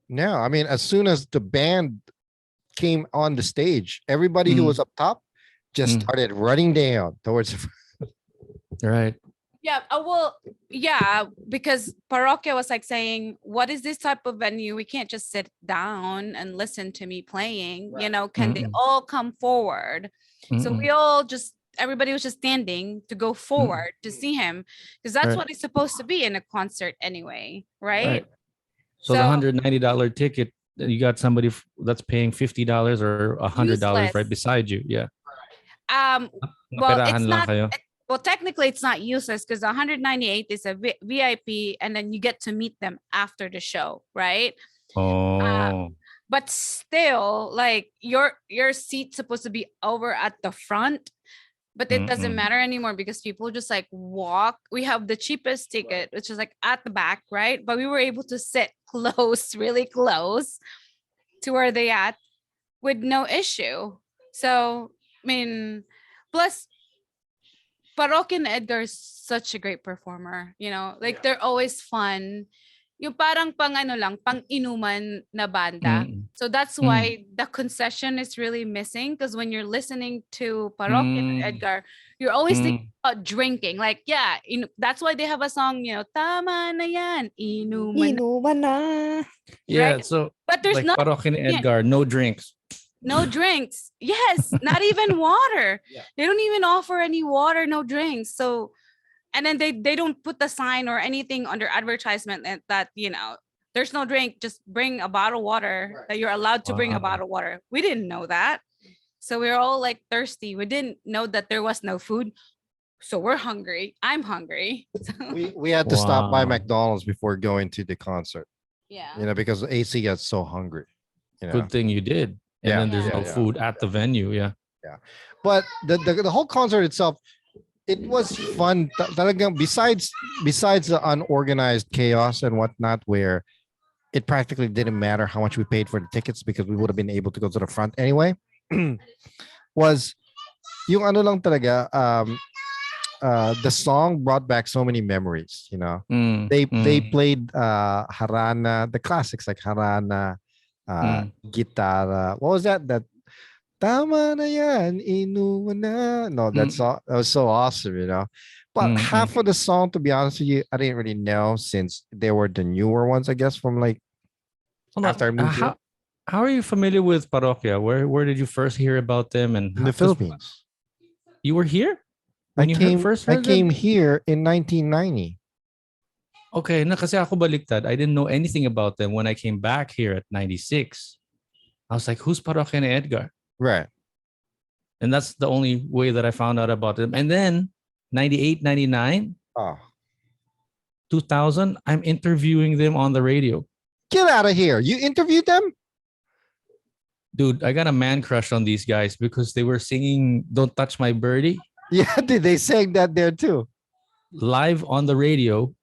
No, I mean, as soon as the band came on the stage, everybody who was up top just started running down towards. Right. Yeah. Well, yeah, because Parokya was like saying, what is this type of venue? We can't just sit down and listen to me playing. You know, can they all come forward? So we all everybody was just standing to go forward to see him because that's what it's supposed to be in a concert anyway, right? So the $190 ticket, you got somebody that's paying $50 or $100 right beside you. Yeah. Well, it's not. Well, technically, it's not useless because 198 is a VIP, and then you get to meet them after the show, right? Oh. But still, like your seat's supposed to be over at the front, but it doesn't matter anymore because people just like walk. We have the cheapest ticket, which is like at the back, right? But we were able to sit close, really close to where they at with no issue. So, I mean, plus Parok and Edgar is such a great performer, you know, like they're always fun. yung parang pang ano lang, pang inuman na banda. Mm. So that's why the concession is really missing, because when you're listening to Parokya and Edgar, you're always thinking about drinking. Like, yeah, that's why they have a song, tama na yan, inuman na, Inuman na. Yeah, right? so But there's like not Parokya and yeah, Edgar, no drinks. no drinks. Yes, not even water. Yeah. They don't even offer any water, no drinks. So, and then they don't put the sign or anything under advertisement that there's no drink, just bring a bottle of water, Right. that you're allowed to bring a Wow. bottle of water. We didn't know that. So we were all like thirsty. We didn't know that there was no food. So we're hungry. I'm hungry. So, We had to stop by Wow. McDonald's before going to the concert, yeah. because AC got so hungry. Good thing you did. And Yeah, then there's no yeah. food at the venue. Yeah. But the whole concert itself, it was fun. Talagang besides the unorganized chaos and whatnot, where it practically didn't matter how much we paid for the tickets because we would have been able to go to the front anyway. Was yung ano lang talaga, the song brought back so many memories. They played Harana, the classics like Harana, Gitara. What was that? Tama na yan, inuman na. No, that was so awesome, But half of the song, to be honest with you, I didn't really know, since they were the newer ones, I guess, from like after I moved here. How are you familiar with Parokya? Where did you first hear about them? And In the Philippines. You were here when first I heard came them? here in 1990. Okay, na kasi ako baliktad. I didn't know anything about them when I came back here at 96. I was like, who's Parokya and Edgar? Right. And that's the only way that I found out about them. And then 98, 99, Oh, 2000, I'm interviewing them on the radio. get out of here. You interviewed them? Dude, I got a man crush on these guys because they were singing Don't Touch My Birdie Yeah, did they sang that there too? live on the radio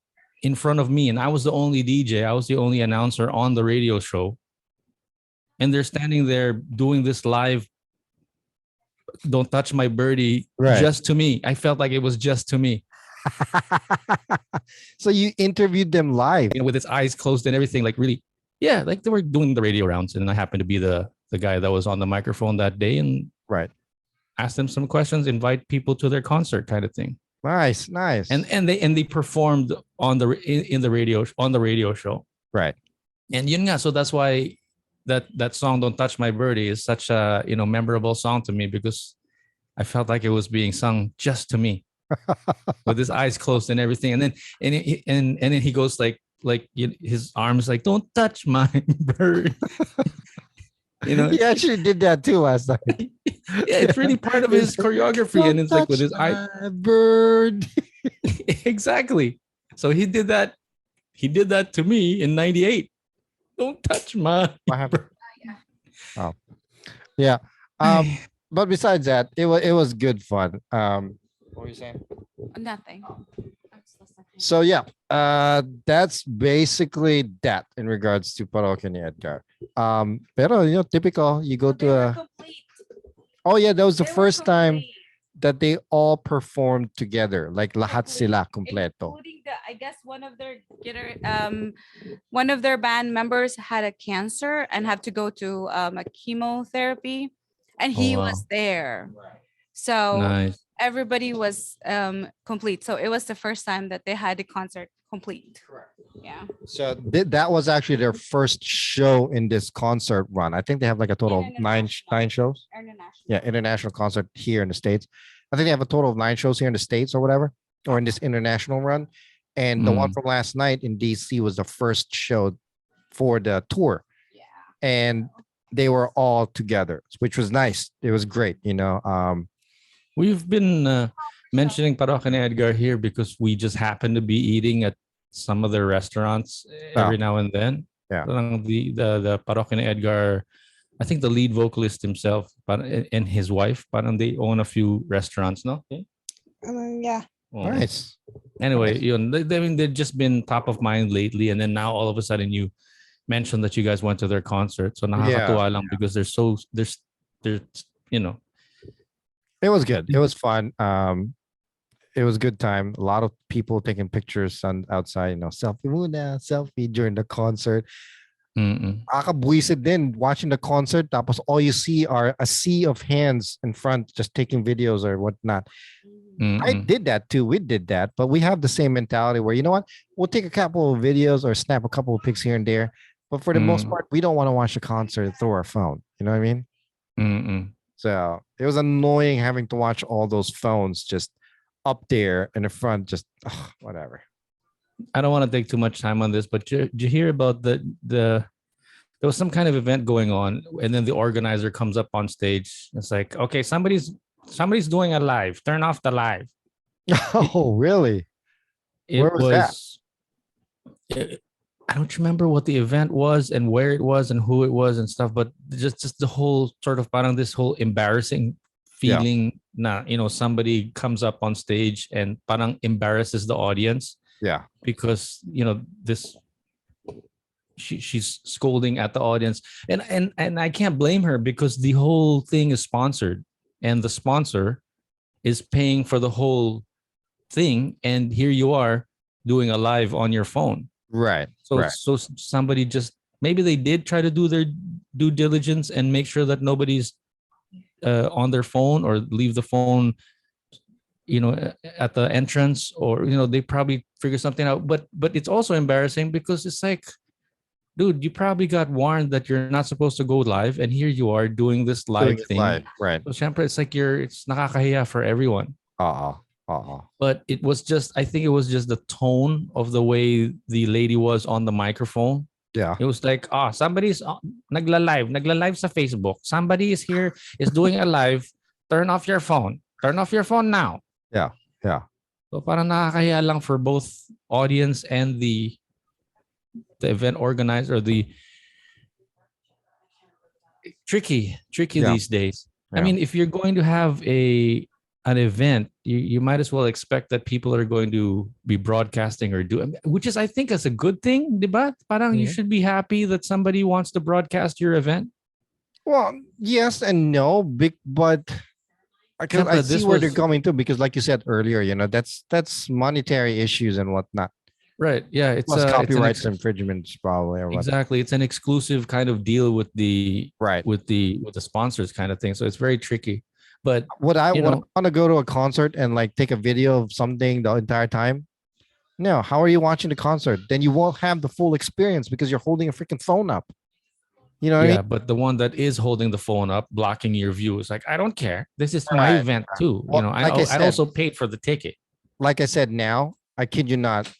in front of me. And I was the only DJ. I was the only announcer on the radio show. And they're standing there doing this live Don't Touch My Birdie just to me. I felt like it was just to me. So you interviewed them live? With his eyes closed and everything, like really, yeah, like they were doing the radio rounds. And I happened to be the guy that was on the microphone that day and asked them some questions, invite people to their concert kind of thing. Nice. And they performed on the radio show. Right. And yun nga, so that's why that song Don't Touch My Birdie is such a memorable song to me, because I felt like it was being sung just to me with his eyes closed and everything. And then he goes like his arms like, don't touch my bird. He actually did that too last night. Yeah, it's really part of his choreography. And it's like with his eye bird. Exactly. So he did that to me in 98. Don't touch my bird. Oh. Yeah. But besides that, it was good fun. What were you saying? Nothing. So yeah, that's basically that in regards to Parokya and Edgar. Pero typical, you go to a. Oh yeah, that was the first time that they all performed together, like lahat sila completo. Including I guess one of their band members had a cancer and had to go to a chemotherapy, and he was there. So Nice. everybody was complete. So it was the first time that they had a concert complete. Correct. Yeah. So that was actually their first show in this concert run. I think they have like a total of nine shows. International. Yeah, international concert here in the States. I think they have a total of 9 shows here in the States or whatever, or in this international run. And the one from last night in DC was the first show for the tour. Yeah. And they were all together, which was nice. It was great, We've been mentioning Parokya and Edgar here because we just happen to be eating at some of their restaurants every now and then. Yeah. The Parokya and Edgar, I think the lead vocalist himself and his wife, they own a few restaurants, no? Yeah. Oh. Nice. Anyway, they've just been top of mind lately, and then now all of a sudden you mentioned that you guys went to their concert. So nakakatuwa lang because they're It was good. It was fun. it was a good time. A lot of people taking pictures on outside, selfie muna, selfie during the concert. Mm-mm. Nakakabwisit din watching the concert. Tapos all you see are a sea of hands in front just taking videos or whatnot. I Mm-mm. did that too. We did that, but we have the same mentality where, you know what, we'll take a couple of videos or snap a couple of pics here and there. But for the most part, we don't want to watch the concert through our phone. You know what I mean? Mm-mm. So it was annoying having to watch all those phones just up there in the front, just whatever. I don't want to take too much time on this, but did you hear about there was some kind of event going on, and then the organizer comes up on stage. It's like, okay, somebody's doing a live. Turn off the live. Oh, really? Where It was that? was. I don't remember what the event was and where it was and who it was and stuff, but just the whole sort of parang this whole embarrassing Yeah. feeling. Somebody comes up on stage and parang embarrasses the audience. Yeah. Because this she's scolding at the audience, and I can't blame her because the whole thing is sponsored and the sponsor is paying for the whole thing, and here you are doing a live on your phone. Right. So right. so somebody just maybe they did try to do their due diligence and make sure that nobody's on their phone or leave the phone at the entrance, or they probably figure something out, but it's also embarrassing because it's like, dude, you probably got warned that you're not supposed to go live, and here you are doing this live thing. Live. Right. So syempre, it's like it's nakakahiya for everyone. But I think it was just the tone of the way the lady was on the microphone. Yeah. It was like, somebody's nagla-live sa Facebook. Somebody is here, is doing a live. Turn off your phone. Turn off your phone now. Yeah. Yeah. So parang nakakahiya lang for both audience and the event organizer, the tricky these days. Yeah. I mean, if you're going to have an event, you might as well expect that people are going to be broadcasting or which is, I think, is a good thing, diba? Parang you should be happy that somebody wants to broadcast your event. Well, yes and no, but I see where they're coming to, because like you said earlier, that's monetary issues and whatnot. Right. Yeah. It's plus copyright infringements probably. Or exactly. It's an exclusive kind of deal with the with the sponsors kind of thing. So it's very tricky. But would I want to go to a concert and like take a video of something the entire time? No. How are you watching the concert? Then you won't have the full experience because you're holding a freaking phone up. You know what I mean? But the one that is holding the phone up, blocking your view, is like, I don't care. This is my event too. Well, I also paid for the ticket. Like I said, now, I kid you not,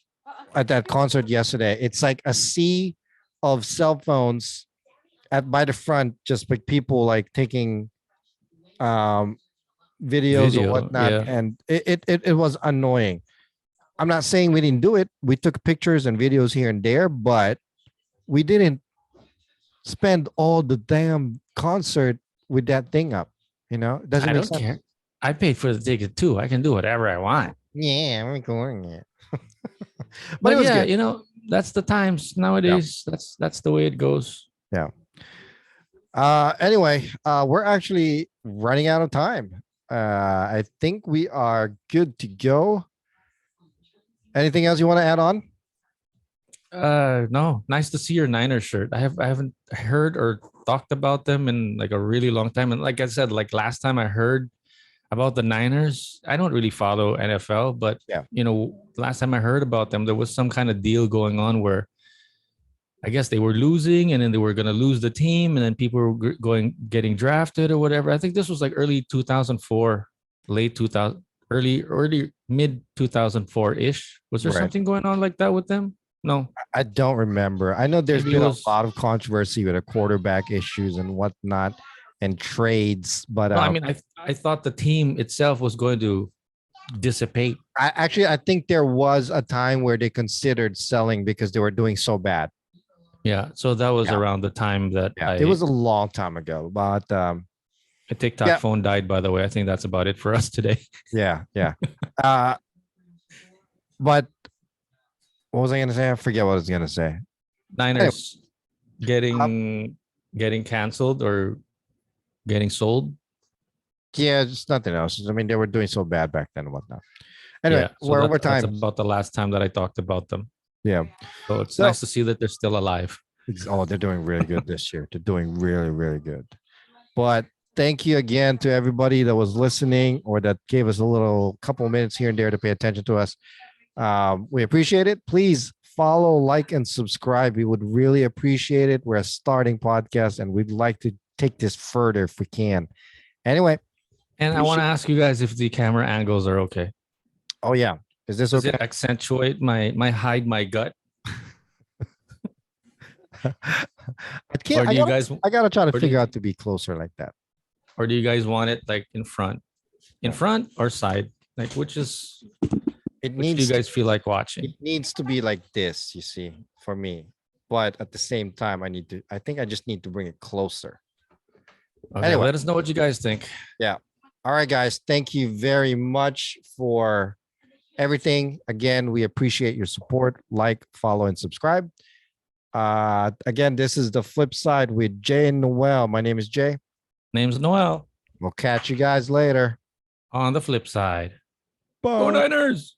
at that concert yesterday, it's like a sea of cell phones by the front, just like people like taking videos or whatnot. Yeah. And it was annoying. I'm not saying we didn't do it. We took pictures and videos here and there, but we didn't spend all the damn concert with that thing up. It doesn't make sense. Care. I paid for the ticket too. I can do whatever I want. Yeah, I'm recording it. but it was yeah, good. that's the times nowadays. Yeah. That's the way it goes. Yeah. Anyway, we're actually running out of time. I think we are good to go. Anything else you want to add on? No. Nice to see your Niners shirt. I haven't heard or talked about them in like a really long time. And like I said, like last time I heard about the Niners, I don't really follow NFL, but last time I heard about them, there was some kind of deal going on where I guess they were losing, and then they were going to lose the team, and then people were getting drafted or whatever. I think this was like early 2004, late 2000, early mid 2004 ish. Was there something going on like that with them? No, I don't remember. I know there's been a lot of controversy with the quarterback issues and whatnot and trades, but no, I mean, I thought the team itself was going to dissipate. I think there was a time where they considered selling because they were doing so bad. Yeah, so that was around the time that it was a long time ago, but a TikTok phone died, by the way. I think that's about it for us today. Yeah. But what was I going to say? I forget what I was going to say. Niners getting canceled or getting sold. Yeah, just nothing else. I mean, they were doing so bad back then and whatnot. Anyway, so we're that- over that's time. about the last time that I talked about them. Yeah. So it's So- nice to see that they're still alive. Oh, they're doing really good this year. They're doing really, really good. But thank you again to everybody that was listening or that gave us a little couple minutes here and there to pay attention to us. We appreciate it. Please follow, like, and subscribe. We would really appreciate it. We're a starting podcast and we'd like to take this further if we can. Anyway. And I want to ask you guys if the camera angles are okay. Oh, yeah. Is this Does okay? it accentuate my hide my gut? I can't. Or do you guys I gotta try to do figure you- out to be closer like that. or do you guys want it like in front? In front or side? Like which It do you needs guys feel like watching? it needs to be like this, you see, for me. But at the same time, I think I just need to bring it closer. Okay, Anyway. let us know what you guys think. All right, guys. Thank you very much for everything. Again, we appreciate your support. Like, follow, and subscribe. Again, this is the Flip Side with Jay and Noel. My name is Jay. Name's Noel We'll catch you guys later. on the flip side. Bye. Go Niners!